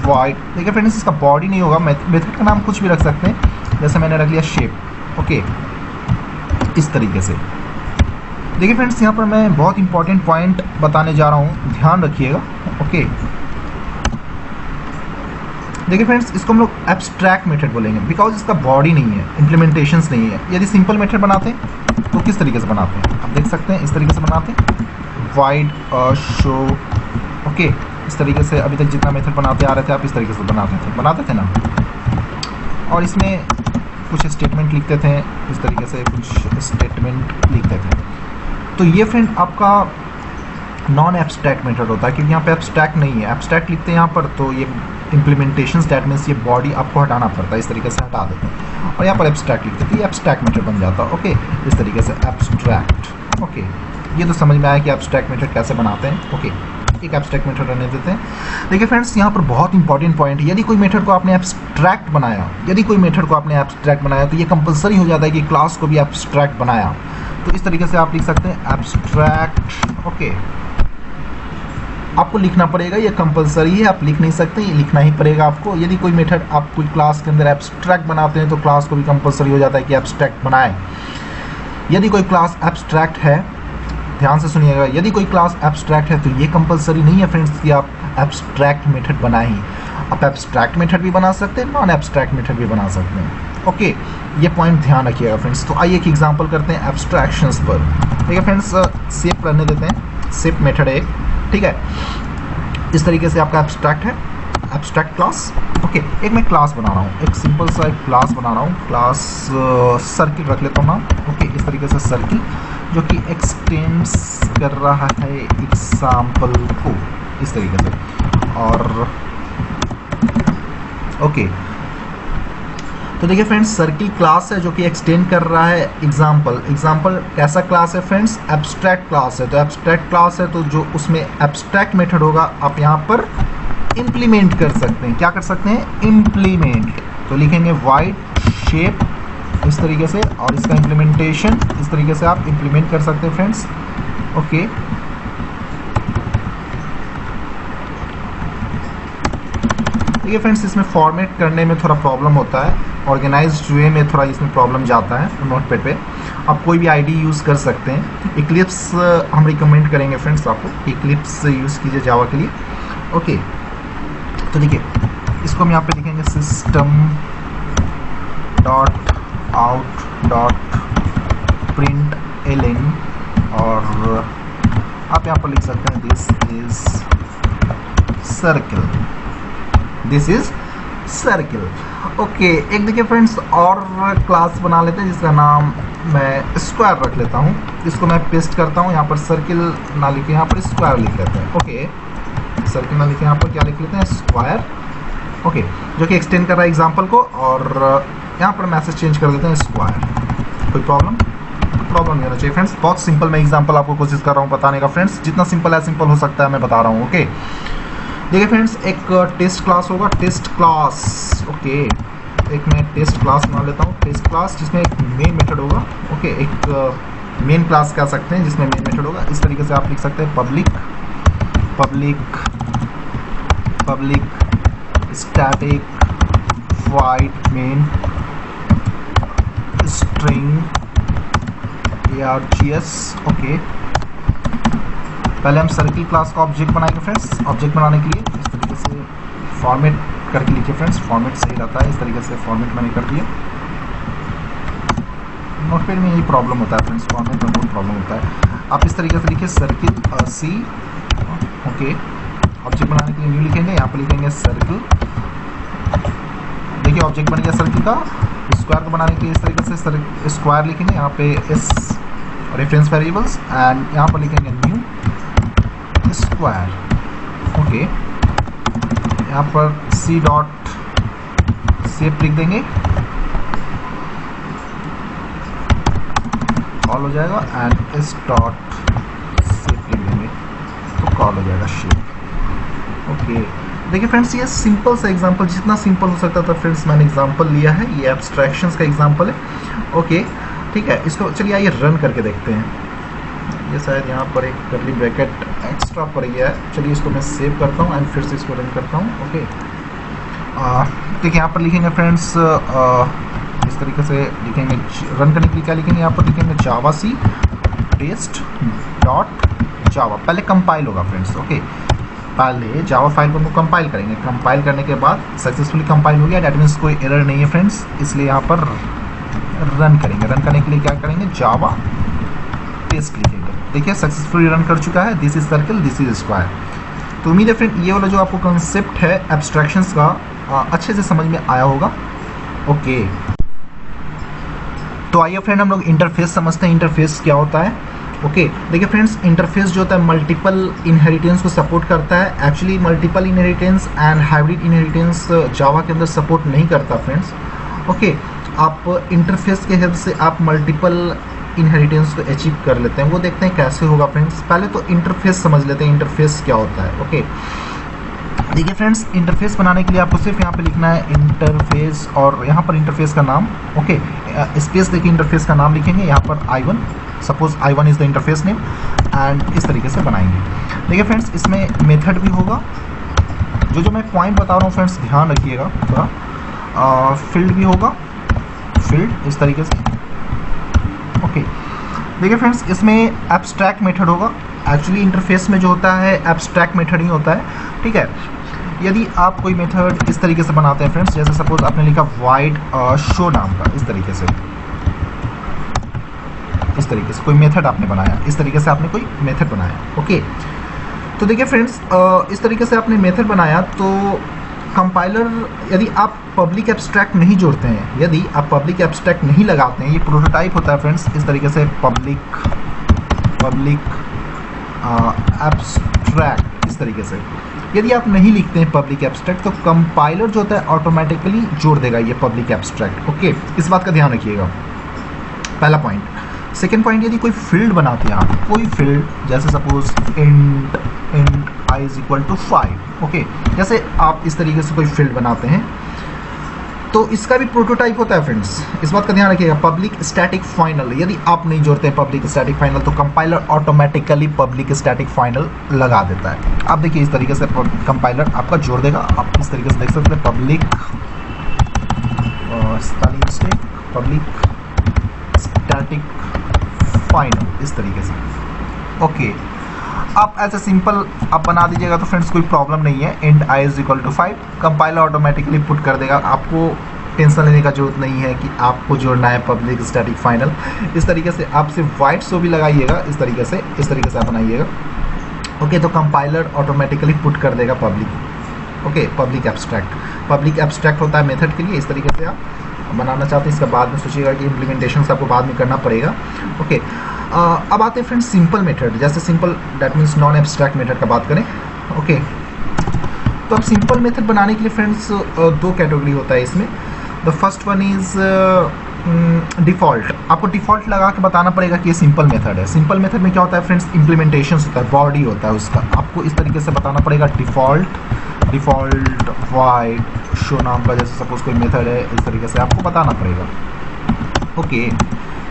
वाइड। देखिए फ्रेंड्स, इसका बॉडी नहीं होगा, मेथड का नाम कुछ भी रख सकते हैं, जैसे मैंने रख लिया शेप। ओके, इस तरीके से। देखिए फ्रेंड्स, यहाँ पर मैं बहुत इंपॉर्टेंट पॉइंट बताने जा रहा हूँ, ध्यान रखिएगा। ओके, देखिए फ्रेंड्स, इसको हम लोग एब्स्ट्रैक्ट मेथड बोलेंगे बिकॉज इसका बॉडी नहीं है, इम्प्लीमेंटेशंस नहीं है। यदि सिंपल मेथड बनाते हैं तो किस तरीके से बनाते हैं आप देख सकते हैं, इस तरीके से बनाते हैं, वाइड शो। ओके, इस तरीके से अभी तक जितना मेथड बनाते आ रहे थे आप इस तरीके से बनाते थे ना, और इसमें कुछ स्टेटमेंट लिखते थे, इस तरीके से कुछ स्टेटमेंट लिखते थे। तो ये फ्रेंड आपका नॉन एब्स्ट्रैक्ट मेथड होता है, क्योंकि यहाँ पे एब्स्ट्रैक्ट नहीं है। एब्स्ट्रैक्ट लिखते हैं यहाँ पर तो ये इम्प्लीमेंटेशंस, दैट मीन्स ये बॉडी आपको हटाना पड़ता है, इस तरीके से हटा देते हैं, और यहाँ पर एब्स्ट्रैक्ट लिखते हैं तो ये एब्स्ट्रैक्ट मेथड बन जाता है। ओके, इस तरीके से एब्स्ट्रैक्ट। ओके, ये तो समझ में आया कि एब्स्ट्रैक्ट मेथड कैसे बनाते हैं। ओके, एक एब्स्ट्रैक्ट मेथड रहने देते हैं। देखिए फ्रेंड्स, यहाँ पर बहुत इंपॉर्टेंट पॉइंट है, यदि कोई मेथड को आपने एब्स्ट्रैक्ट बनाया, तो ये कंपलसरी हो जाता है कि क्लास को भी एब्स्ट्रैक्ट बनाया। तो इस तरीके से आप लिख सकते हैं एब्स्ट्रैक्ट। ओके, आपको लिखना पड़ेगा, ये कंपलसरी है, आप लिख नहीं सकते, ये लिखना ही पड़ेगा आपको। यदि कोई मेथड आप कोई क्लास के अंदर एब्स्ट्रैक्ट बनाते हैं तो क्लास को भी कंपलसरी हो जाता है कि एब्स्ट्रैक्ट बनाए। यदि कोई क्लास एब्स्ट्रैक्ट है, ध्यान से सुनिएगा, यदि कोई क्लास एब्स्ट्रैक्ट है तो ये कंपलसरी नहीं है फ्रेंड्स कि आप एब्स्ट्रैक्ट मेथड बनाएं। आप एब्स्ट्रैक्ट मेथड भी बना सकते हैं, नॉन एब्स्ट्रैक्ट मेथड भी बना सकते हैं। ओके, ये पॉइंट ध्यान रखिएगा फ्रेंड्स। तो आइए एक एग्जांपल करते हैं एब्स्ट्रैक्शंस पर। ठीक है फ्रेंड्स, शेप करने देते हैं, शेप मेथड है एक, ठीक है। इस तरीके से आपका एब्स्ट्रैक्ट है, एब्स्ट्रैक्ट क्लास। ओके, एक मैं क्लास बना रहा हूँ, एक सिंपल सा एक क्लास बना रहा हूँ, क्लास सर्किल रख लेता हूँ ना। ओके, इस तरीके से सर्किल जो कि एक्सटेंड्स कर रहा है एग्जाम्पल को, इस तरीके से। और ओके, तो देखिए फ्रेंड्स, सर्किल क्लास है जो कि एक्सटेंड कर रहा है एग्जाम्पल। एग्जाम्पल कैसा क्लास है फ्रेंड्स? एब्स्ट्रैक्ट क्लास है। तो एब्स्ट्रैक्ट क्लास है तो जो उसमें एब्स्ट्रैक्ट मेथड होगा आप यहाँ पर इम्प्लीमेंट कर सकते हैं। क्या कर सकते हैं? इम्प्लीमेंट। तो लिखेंगे वाइड शेप इस तरीके से, और इसका इम्प्लीमेंटेशन इस तरीके से आप इम्प्लीमेंट कर सकते हैं फ्रेंड्स। ओके, देखिए फ्रेंड्स, इसमें फॉर्मेट करने में थोड़ा प्रॉब्लम होता है, ऑर्गेनाइज्ड वे में थोड़ा इसमें प्रॉब्लम जाता है नोटपैड पे। आप कोई भी आईडी यूज़ कर सकते हैं। इक्लिप्स हम रिकमेंड करेंगे फ्रेंड्स, आपको इक्लिप्स यूज़ कीजिए जावा के लिए। ओके, तो देखिए इसको हम यहाँ पे लिखेंगे system dot out dot println, और आप यहाँ पर लिख सकते हैं this is circle, this is circle. Okay, एक देखिए फ्रेंड्स और क्लास बना लेते हैं जिसका नाम मैं स्क्वायर रख लेता हूँ। इसको मैं पेस्ट करता हूँ, यहाँ पर सर्किल ना लिखे, यहाँ पर स्क्वायर लिख लेते हैं। ओके, सर्किल ना लिखे, यहाँ पर क्या लिख लेते हैं, स्क्वायर। ओके, जो कि एक्सटेंड कर रहा है एग्जाम्पल को, और यहाँ पर मैसेज चेंज कर देते हैं स्क्वायर। कोई प्रॉब्लम नहीं होना चाहिए फ्रेंड्स। बहुत सिंपल मैं एग्जाम्पल आपको कोशिश कर रहा हूँ बताने का फ्रेंड्स, जितना सिंपल है सिंपल हो सकता है मैं बता रहा हूँ। ओके, देखिए फ्रेंड्स, एक टेस्ट क्लास होगा, टेस्ट क्लास। ओके, एक मैं टेस्ट क्लास बना लेता हूँ, टेस्ट क्लास, जिसमें एक मेन मेथड होगा। ओके, एक मेन क्लास कह सकते हैं जिसमें मेन मेथड होगा। इस तरीके से आप लिख सकते हैं public public public static void main string args। Okay, पहले हम सर्किल क्लास का ऑब्जेक्ट बनाएंगे फ्रेंड्स। ऑब्जेक्ट बनाने के लिए इस तरीके से फॉर्मेट करके लिखिए फ्रेंड्स, फॉर्मेट सही रहता है। इस तरीके से फॉर्मेट मैंने कर दिया। नोटपैड में यही प्रॉब्लम होता है फ्रेंड्स, फॉर्मेट में बहुत प्रॉब्लम होता है। आप इस तरीके से लिखिए सर्किल सी। ओके, ऑब्जेक्ट बनाने के लिए न्यू लिखेंगे, यहाँ पर लिखेंगे सर्किल। देखिए ऑब्जेक्ट बन गया सर्किल का। स्क्वायर को बनाने के लिए इस तरीके से स्क्वायर लिखेंगे, यहाँ पे एस रेफरेंस वेरिएबल्स, एंड यहाँ पर लिखेंगे न्यू स्क्वायर। ओके, यहाँ पर सी डॉट सेप लिख देंगे, कॉल हो जाएगा, एंड एस डॉट सेप लिख देंगे तो कॉल हो जाएगा शेप। ओके, देखिए फ्रेंड्स, ये सिंपल सा एग्जांपल, जितना सिंपल हो सकता था फ्रेंड्स मैंने एग्जांपल लिया है। ये एब्स्ट्रैक्शंस का एग्जांपल है। ओके, ठीक है, इसको चलिए आइए रन करके देखते हैं। ये शायद यहाँ पर एक कर्ली ब्रैकेट एक्स्ट्रा पड़ गया है। चलिए इसको मैं सेव करता हूँ एंड फिर से इसको रन करता हूँ। ओके, देखिए यहाँ पर लिखेंगे फ्रेंड्स, इस तरीके से लिखेंगे, रन करने के लिए क्या लिखेंगे, यहाँ पर लिखेंगे जावा सी टेस्ट डॉट जावा। पहले कंपाइल होगा फ्रेंड्स। ओके, पहले जावा फाइल को हम कंपाइल करेंगे। कंपाइल करने के बाद सक्सेसफुली कंपाइल हो गया, डैट मीन्स कोई एरर नहीं है फ्रेंड्स, इसलिए यहाँ पर रन करेंगे। रन करने के लिए क्या करेंगे, जावा टेस्ट लिखेंगे। देखिए सक्सेसफुली रन कर चुका है। This is circle, this is square. तो उम्मीद है फ्रेंड ये वाला जो आपको कंसेप्ट है एब्स्ट्रैक्शंस का अच्छे से समझ में आया होगा। ओके, तो आइए फ्रेंड हम लोग इंटरफेस समझते हैं। इंटरफेस क्या होता है। ओके, देखिए फ्रेंड्स, इंटरफेस जो होता है मल्टीपल इनहेरिटेंस को सपोर्ट करता है। Actually multiple inheritance and hybrid inheritance Java के अंदर सपोर्ट नहीं करता फ्रेंड्स। ओके, आप इंटरफेस के हेल्प से आप मल्टीपल इनहेरिटेंस को अचीव कर लेते हैं। वो देखते हैं कैसे होगा फ्रेंड्स। पहले तो इंटरफेस समझ लेते हैं, इंटरफेस क्या होता है। ओके, देखिए फ्रेंड्स, इंटरफेस बनाने के लिए आपको सिर्फ यहाँ पे लिखना है इंटरफेस, और यहाँ पर इंटरफेस का नाम, ओके, स्पेस देखिए, इंटरफेस का नाम लिखेंगे, यहाँ पर I1, suppose I1 is the interface name, and इस तरीके से बनाएंगे। देखिए फ्रेंड्स, इसमें मेथड भी होगा। जो मैं पॉइंट बता रहा हूँ फ्रेंड्स ध्यान रखिएगा थोड़ा। फील्ड भी होगा, फील्ड इस तरीके से। ओके, देखिए फ्रेंड्स, इसमें एब्स्ट्रैक्ट मेथड होगा। एक्चुअली इंटरफेस में जो होता है एब्स्ट्रैक्ट मेथड ही होता है। ठीक है, यदि आप कोई मेथड इस तरीके से बनाते हैं फ्रेंड्स, जैसे सपोज आपने लिखा वाइड शो नाम का, इस तरीके से कोई मेथड आपने बनाया, इस तरीके से आपने कोई मेथड बनाया। ओके, तो देखिए फ्रेंड्स, इस तरीके से आपने मेथड बनाया तो कंपाइलर, यदि आप पब्लिक एब्स्ट्रैक्ट नहीं जोड़ते हैं, यदि आप पब्लिक एब्स्ट्रैक्ट नहीं लगाते हैं, ये प्रोटोटाइप होता है फ्रेंड्स, इस तरीके से पब्लिक एब्स्ट्रैक्ट, इस तरीके से यदि आप नहीं लिखते हैं पब्लिक एब्स्ट्रैक्ट, तो कंपाइलर जो होता है ऑटोमेटिकली जोड़ देगा ये पब्लिक एब्स्ट्रैक्ट। ओके, इस बात का ध्यान रखिएगा, पहला पॉइंट। सेकेंड पॉइंट, यदि कोई फील्ड बनाते हैं आप, कोई फील्ड, जैसे सपोज इंट i = 5। ओके, जैसे आप इस तरीके से कोई फील्ड बनाते हैं तो इसका भी प्रोटोटाइप होता है फ्रेंड्स, इस बात का ध्यान रखिएगा। पब्लिक स्टैटिक फाइनल, यदि आप नहीं जोड़ते हैं पब्लिक स्टैटिक फाइनल तो compiler automatically public static final लगा देता है। आप देखिए इस तरीके से कंपाइलर आपका जोड़ देगा। आप इस तरीके से देख सकते हैं public spelling mistake, public static final, इस तरीके से। ओके, आप ऐसे सिंपल आप बना दीजिएगा तो फ्रेंड्स कोई प्रॉब्लम नहीं है। And I is equal to 5, compiler automatically put कर देगा। आपको टेंशन लेने का जरूरत नहीं है कि आपको जोड़ना है पब्लिक स्टैटिक फाइनल। इस तरीके से आप सिर्फ वाइट शो भी लगाइएगा, इस तरीके से आप बनाइएगा। ओके, तो कंपाइलर ऑटोमेटिकली पुट कर देगा पब्लिक। ओके, पब्लिक एब्स्ट्रैक्ट होता है मेथड के लिए। इस तरीके से आप बनाना चाहते हैं, इसका बाद में सोचिएगा कि इम्प्लीमेंटेशन आपको बाद में करना पड़ेगा। ओके, अब आते हैं फ्रेंड्स सिंपल मेथड। जैसे simple that means non abstract method का बात करें। ओके, तो अब सिंपल मेथड बनाने के लिए फ्रेंड्स दो कैटेगरी होता है इसमें। The first one is default. आपको डिफ़ॉल्ट लगा के बताना पड़ेगा कि ये सिंपल मेथड है। सिंपल मेथड में क्या होता है फ्रेंड्स, इम्प्लीमेंटेशन होता है, बॉडी होता है उसका। आपको इस तरीके से बताना पड़ेगा डिफ़ॉल्ट वाइड शो नाम का, जैसे सपोज कोई मेथड है, इस तरीके से आपको बताना पड़ेगा। ओके,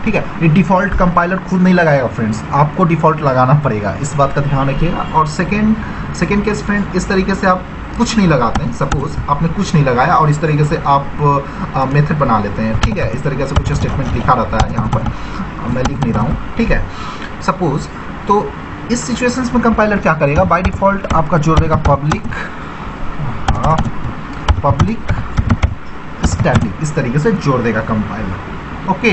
ठीक है। ये डिफ़ॉल्ट कंपाइलर खुद नहीं लगाएगा फ्रेंड्स, आपको डिफ़ॉल्ट लगाना पड़ेगा, इस बात का ध्यान रखिएगा। और सेकेंड केस फ्रेंड, इस तरीके से आप कुछ नहीं लगाते हैं। सपोज आपने कुछ नहीं लगाया और इस तरीके से आप मेथड बना लेते हैं, ठीक है। इस तरीके से कुछ स्टेटमेंट लिखा रहता है यहाँ पर, मैं लिख नहीं रहा हूँ, ठीक है। सपोज तो इस सिचुएशंस में कंपाइलर क्या करेगा, बाय डिफ़ॉल्ट आपका जोड़ देगा पब्लिक स्टैटिक, इस तरीके से जोड़ देगा कंपाइलर। ओके,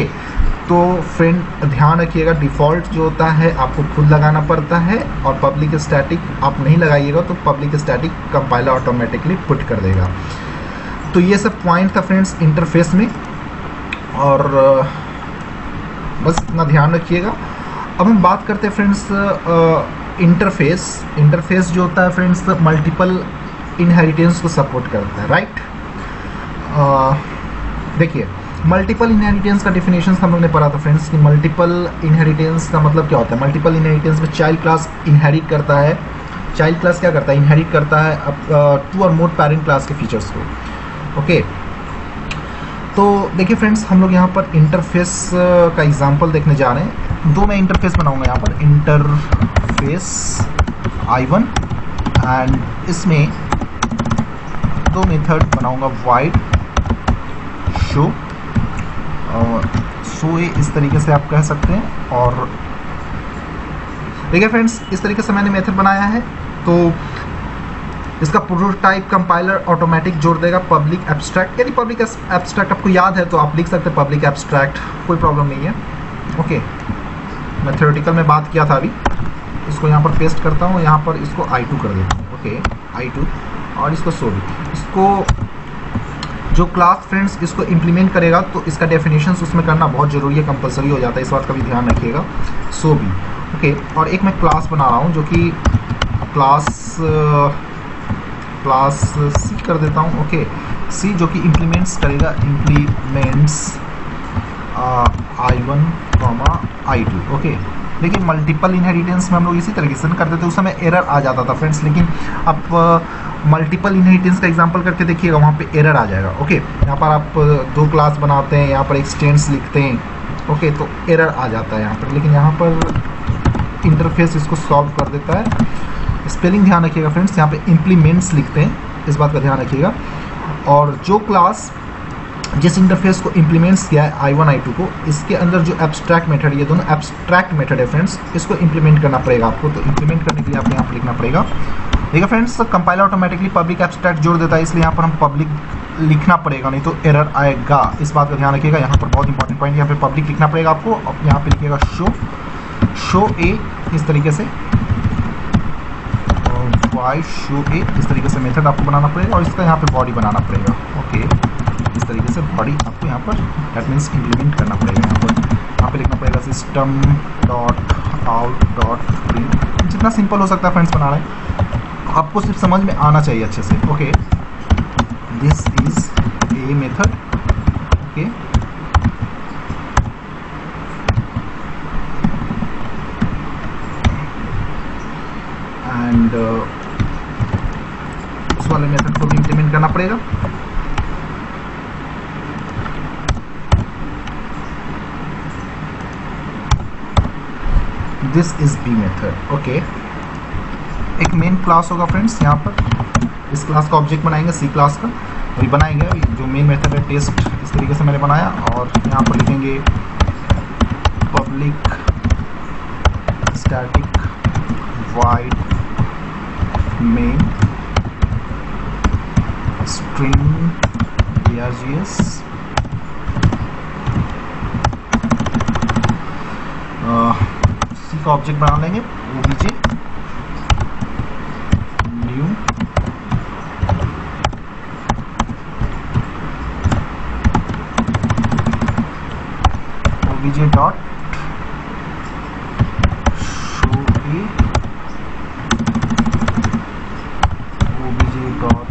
तो फ्रेंड ध्यान रखिएगा, डिफ़ॉल्ट जो होता है आपको खुद लगाना पड़ता है और पब्लिक स्टैटिक आप नहीं लगाइएगा तो public static compiler automatically put कर देगा। तो ये सब पॉइंट था फ्रेंड्स इंटरफेस में, और बस इतना ध्यान रखिएगा। अब हम बात करते हैं फ्रेंड्स इंटरफेस जो होता है फ्रेंड्स मल्टीपल इनहेरिटेंस को सपोर्ट करता है, राइट। देखिए मल्टीपल इनहेरिटेंस का डेफिनेशन हम लोग ने पढ़ा था फ्रेंड्स कि मल्टीपल इनहेरिटेंस का मतलब क्या होता है। मल्टीपल इनहेरिटेंस में चाइल्ड क्लास इनहेरिट करता है, चाइल्ड क्लास क्या करता है, इनहेरिट करता है टू और मोर पेरेंट क्लास के फीचर्स को। ओके, तो देखिए फ्रेंड्स हम लोग यहाँ पर इंटरफेस का एग्जांपल देखने जा रहे हैं। दो मैं इंटरफेस बनाऊंगा यहाँ पर, इंटरफेस I1 एंड इसमें दो मेथड बनाऊंगा, वाइड शो शो ए, इस तरीके से आप कह सकते हैं। और देखिए फ्रेंड्स इस तरीके से मैंने मेथड बनाया है, तो इसका प्रोटोटाइप कंपाइलर ऑटोमेटिक जोड़ देगा पब्लिक एब्स्ट्रैक्ट। यदि पब्लिक एब्स्ट्रैक्ट आपको याद है तो आप लिख सकते हैं पब्लिक एब्स्ट्रैक्ट, कोई प्रॉब्लम नहीं है। ओके, मैं थ्योरेटिकल में बात किया था अभी, इसको यहाँ पर पेस्ट करता हूँ, यहाँ पर इसको I2 कर देता हूँ। ओके, I2 और इसको सो भी, इसको जो क्लास फ्रेंड्स इसको इम्प्लीमेंट करेगा तो इसका डेफिनेशंस उसमें करना बहुत ज़रूरी है, कंपलसरी हो जाता है, इस बात का भी ध्यान रखिएगा। सो भी ओके, और एक मैं क्लास बना रहा हूँ जो कि क्लास सी कर देता हूँ। ओके, सी जो कि इम्प्लीमेंट्स करेगा, इम्प्लीमेंट्स I1, I2। ओके, देखिए मल्टीपल इनहेरिटेंस में हम लोग इसी तरीके से करते थे, उस समय एरर आ जाता था फ्रेंड्स, लेकिन अब मल्टीपल इनहेरिटेंस का एग्जांपल करके देखिएगा, वहाँ पे एरर आ जाएगा। ओके, यहाँ पर आप दो क्लास बनाते हैं, यहाँ पर एक्सटेंड्स लिखते हैं, ओके, तो एरर आ जाता है यहाँ पर, लेकिन यहाँ पर इंटरफेस इसको सॉल्व कर देता है। स्पेलिंग ध्यान रखिएगा फ्रेंड्स, यहाँ पे इम्प्लीमेंट्स लिखते हैं, इस बात का ध्यान रखिएगा। और जो क्लास जिस इंटरफेस को इम्प्लीमेंट्स किया है I1 I2 को, इसके अंदर जो एब्स्ट्रैक्ट मेथड, ये दोनों एब्स्ट्रैक्ट मेथड है फ्रेंड्स, इसको इम्प्लीमेंट करना पड़ेगा आपको। तो इम्प्लीमेंट करने के लिए आपको यहाँ पर लिखना पड़ेगा, देखिए friends compiler automatically public abstract जोड़ देता है, इसलिए यहाँ पर हम पब्लिक लिखना पड़ेगा, नहीं तो एरर आएगा, इस बात का ध्यान रखिएगा। यहाँ पर बहुत इंपॉर्टेंट पॉइंट, यहाँ पे पब्लिक लिखना पड़ेगा आपको। अब यहाँ पे लिखिएगा शो ए, इस तरीके से वाई शो ए, इस तरीके से मेथड आपको बनाना पड़ेगा, और इसका यहाँ पे बॉडी बनाना पड़ेगा। ओके, इस तरीके से बॉडी आपको यहाँ पर दैट मीन्स इम्प्लीमेंट करना पड़ेगा। यहाँ पे लिखना पड़ेगा system dot out dot print, जितना सिंपल हो सकता है फ्रेंड्स बना रहे हैं, आपको सिर्फ समझ में आना चाहिए अच्छे से। Okay, this is a method. Okay, and उस वाले मेथड को भी इम्प्लीमेंट करना पड़ेगा। This is B method. Okay, एक मेन क्लास होगा फ्रेंड्स, यहाँ पर इस क्लास का ऑब्जेक्ट बनाएंगे सी क्लास का, वही बनाएंगे जो मेन मेथड है टेस्ट, इस तरीके से मैंने बनाया। और यहाँ पर लिखेंगे public static void main string args सी का ऑब्जेक्ट बना लेंगे obj new obj dot show a obj dot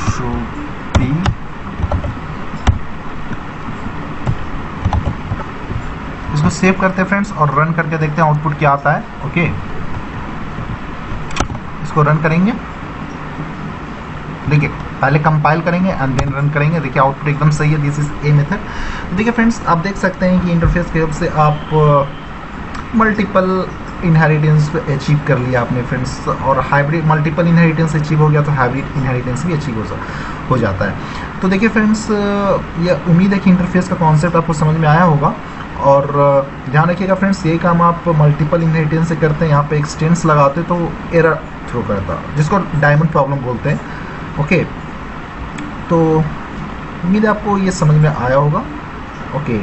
show b इसको सेव करते हैं फ्रेंड्स और रन करके देखते हैं आउटपुट क्या आता है। ओके, इसको रन करेंगे, देखिए पहले कंपाइल करेंगे एंड देन रन करेंगे। देखिए आउटपुट एकदम सही है, दिस इज ए मेथड। देखिए फ्रेंड्स, आप देख सकते हैं कि इंटरफेस की हेल्प से आप मल्टीपल इनहेरिटेंस अचीव कर लिया आपने फ्रेंड्स, और हाइब्रिड मल्टीपल इनहेरिटेंस अचीव हो गया तो हाइब्रिड इनहेरिटेंस भी अचीव हो जाता है। तो देखिए फ्रेंड्स, ये उम्मीद है कि इंटरफेस का कॉन्सेप्ट आपको समझ में आया होगा। और ध्यान रखिएगा फ्रेंड्स, ये काम आप मल्टीपल इनहेरिटेंस से करते हैं, यहाँ पे एक्सटेंस लगाते तो एरर थ्रो करता, जिसको डायमंड प्रॉब्लम बोलते हैं। ओके, तो उम्मीद है आपको ये समझ में आया होगा। ओके,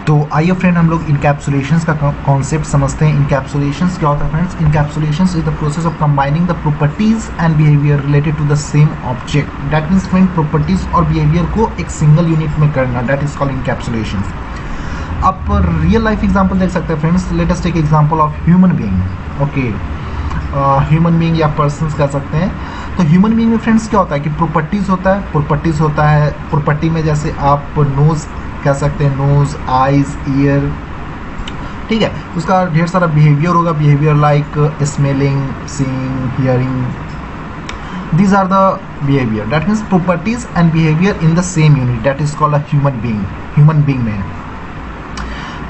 तो आइए फ्रेंड हम लोग इनकैप्सुलेशंस का कॉन्सेप्ट समझते हैं। इनकैप्सुलेशंस क्या होता है friends? Encapsulations is the process of combining the properties and behaviour related to the same object. That means friend, properties और बिहेवियर को एक सिंगल यूनिट में करना, दैट इज कॉल्ड इनकैप्सुलेशंस। आप रियल लाइफ एग्जांपल देख सकते हैं friends. Let us take example of human being. Okay, human being या पर्सन्स कह सकते हैं। तो ह्यूमन बीइंग में फ्रेंड्स क्या होता है कि प्रॉपर्टीज होता है, प्रॉपर्टीज होता है। प्रॉपर्टी में जैसे आप नोज कह सकते हैं, नोज, आइज, ईयर, ठीक है। उसका ढेर सारा बिहेवियर होगा, behaviour like smelling, seeing, hearing, these are the behaviour. That means properties and behaviour in the same unit, that is called a human being. ह्यूमन बीइंग में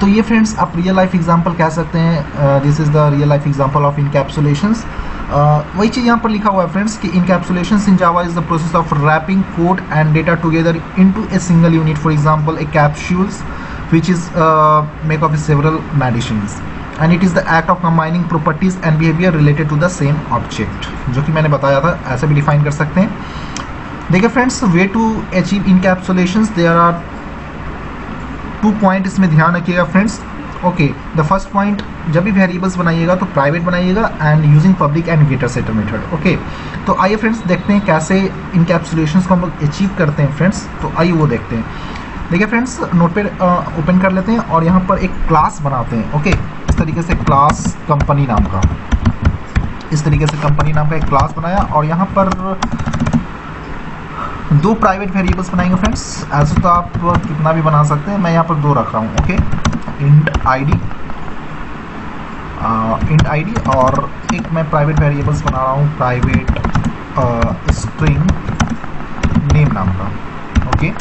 तो ये फ्रेंड्स आप रियल लाइफ एग्जांपल कह सकते हैं। This is the real life example of encapsulations. वही चीज़ यहाँ पर लिखा हुआ है फ्रेंड्स कि encapsulations in Java is the process of wrapping code and data together into a single unit. For example a capsules which is make of several medicines and it is the act of combining properties and behavior related to the same object, जो कि मैंने बताया था, ऐसे भी define कर सकते हैं। देखिए friends, way to achieve encapsulations, there are 2 point इसमें ध्यान रखिएगा friends. Okay, the first point, जब भी वेरिएबल्स बनाइएगा तो प्राइवेट बनाइएगा and using public and getter setter method. Okay, तो आइए फ्रेंड्स देखते हैं कैसे इनकैप्सुलेशंस को हम लोग अचीव करते हैं फ्रेंड्स। तो आइए वो देखते हैं। देखिए फ्रेंड्स, नोटपैड ओपन कर लेते हैं और यहाँ पर एक क्लास बनाते हैं। ओके, इस तरीके से क्लास कंपनी नाम का, इस तरीके से कंपनी नाम का एक क्लास बनाया और यहाँ पर 2 प्राइवेट वेरिएबल्स बनाएंगे फ्रेंड्स। ऐसे तो आप कितना भी बना सकते हैं, मैं यहाँ पर 2 रख रहा हूँ। ओके, इंट आईडी और एक मैं प्राइवेट वेरिएबल्स बना रहा हूँ, प्राइवेट स्ट्रिंग नेम नाम का। Okay,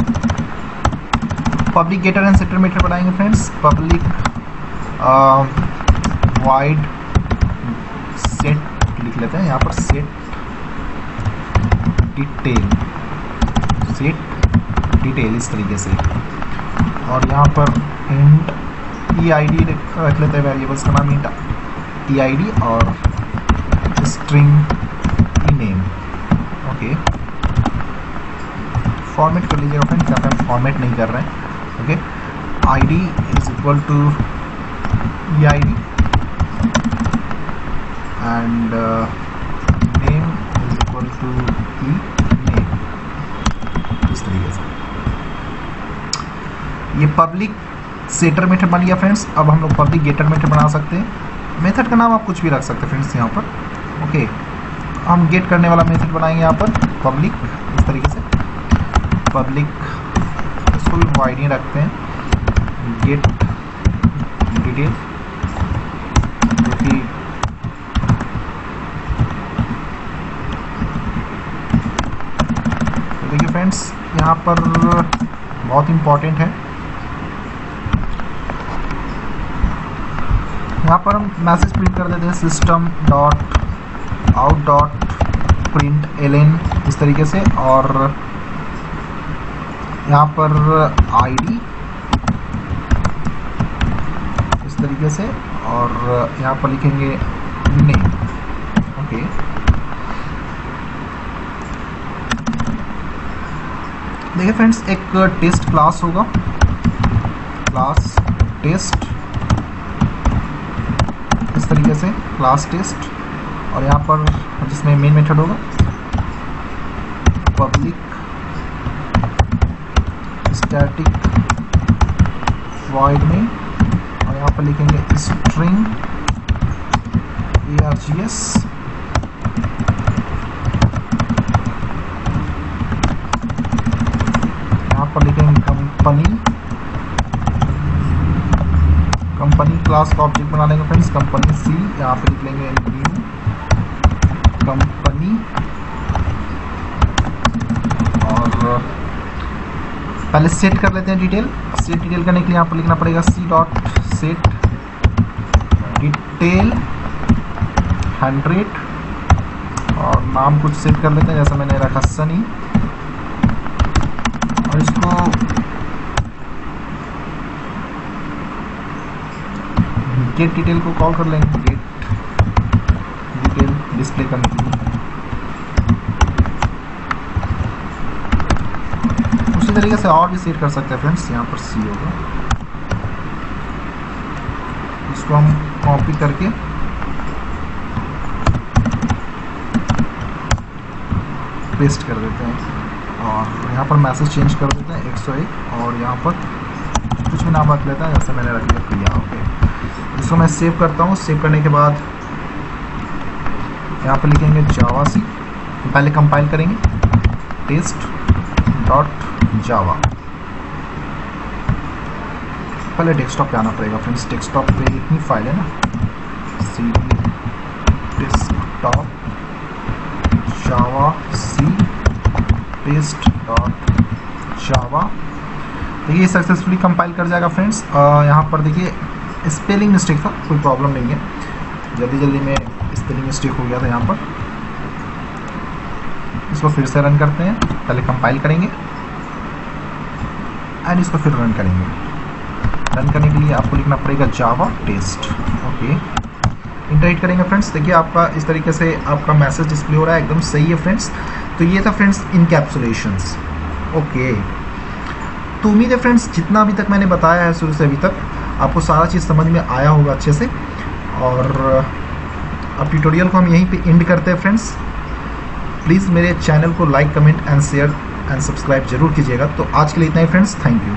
public getter and setter method बनाएंगे फ्रेंड्स। पब्लिक वाइड सेट लिख लेते हैं यहाँ पर, सेट डिटेल इस तरीके से, और यहाँ पर इंट ईआईडी रख लेते हैं, वेरिएबल्स का नाम इंट ईआईडी और स्ट्रिंग नेम। ओके, फॉर्मेट कर लीजिएगा फ्रेंड्स, यहाँ पे हम फॉर्मेट नहीं कर रहे हैं। Okay, id is equal to eid and name is equal to e name, इस तरीके से। ये पब्लिक सेटर मेथड बन गया फ्रेंड्स। अब हम लोग पब्लिक गेटर मेथड बना सकते हैं। मेथड का नाम आप कुछ भी रख सकते हैं फ्रेंड्स यहाँ पर। ओके, हम गेट करने वाला मेथड बनाएंगे यहाँ पर पब्लिक, इस तरीके से पब्लिक, इसको भी वाइड ही रखते हैं, गेट डिटेल, जो कि देखिए फ्रेंड्स यहाँ पर बहुत इम्पॉर्टेंट है यहाँ पर हम मैसेज प्रिंट कर देते हैं system dot out dot print ln इस तरीके से, और यहाँ पर आईडी इस तरीके से, और यहाँ पर लिखेंगे नेम। ओके, देखिए फ्रेंड्स, एक टेस्ट क्लास होगा, क्लास टेस्ट इस तरीके से, क्लास टेस्ट, और यहाँ पर जिसमें मेन मेथड होगा पब्लिक स्टैटिक वॉइड में, और यहाँ पर लिखेंगे स्ट्रिंग args, यहाँ पर लिखेंगे कंपनी क्लास का ऑब्जेक्ट बना लेंगे फ्रेंड्स, कंपनी सी, यहाँ पे लिख लेंगे न्यू कंपनी, और पहले सेट कर लेते हैं डिटेल। सेट डिटेल करने के लिए यहाँ पर लिखना पड़ेगा सी डॉट सेट डिटेल 100, और नाम कुछ सेट कर लेते हैं, जैसा मैंने रखा सनी, और इसको गेट डिटेल को कॉल कर लेंगे, गेट डिटेल डिस्प्ले करने के लिए। उसी तरीके से और भी सेट कर सकते हैं फ्रेंड्स, यहाँ पर सी होगा, इसको हम कॉपी करके पेस्ट कर देते हैं, और यहाँ पर मैसेज चेंज कर देते हैं 101, और यहाँ पर कुछ भी नाम रख लेते हैं, जैसे मैंने रख लिया प्रिया। ओके, इसको मैं सेव करता हूँ। सेव करने के बाद यहाँ पर लिखेंगे जावा सी, पहले कंपाइल करेंगे टेस्ट डॉट जावा, पहले डेस्कटॉप पे आना पड़ेगा फ्रेंड्स, डेस्कटॉप पे इतनी फाइल है ना, सी डेस्कटॉप जावा सी टेस्ट डॉट जावा। देखिए सक्सेसफुली कंपाइल कर जाएगा फ्रेंड्स। यहाँ पर देखिए स्पेलिंग मिस्टेक था, कोई प्रॉब्लम नहीं है, जल्दी में स्पेलिंग मिस्टेक हो गया था यहाँ पर। इसको फिर से रन करते हैं, पहले कंपाइल करेंगे एंड इसको फिर रन करेंगे। रन करने के लिए आपको लिखना पड़ेगा Java test. Okay, enter hit करेंगे फ्रेंड्स। देखिए आपका इस तरीके से आपका मैसेज डिस्प्ले हो रहा है, एकदम सही है फ्रेंड्स। तो ये था फ्रेंड्स इनकैप्सुलेशंस। ओके, तो उम्मीद है फ्रेंड्स जितना अभी तक मैंने बताया है शुरू से अभी तक आपको सारा चीज़ समझ में आया होगा अच्छे से। और अब ट्यूटोरियल को हम यहीं पे एंड करते हैं फ्रेंड्स। प्लीज़ मेरे चैनल को like, comment and share and subscribe जरूर कीजिएगा। तो आज के लिए इतना ही फ्रेंड्स, थैंक यू।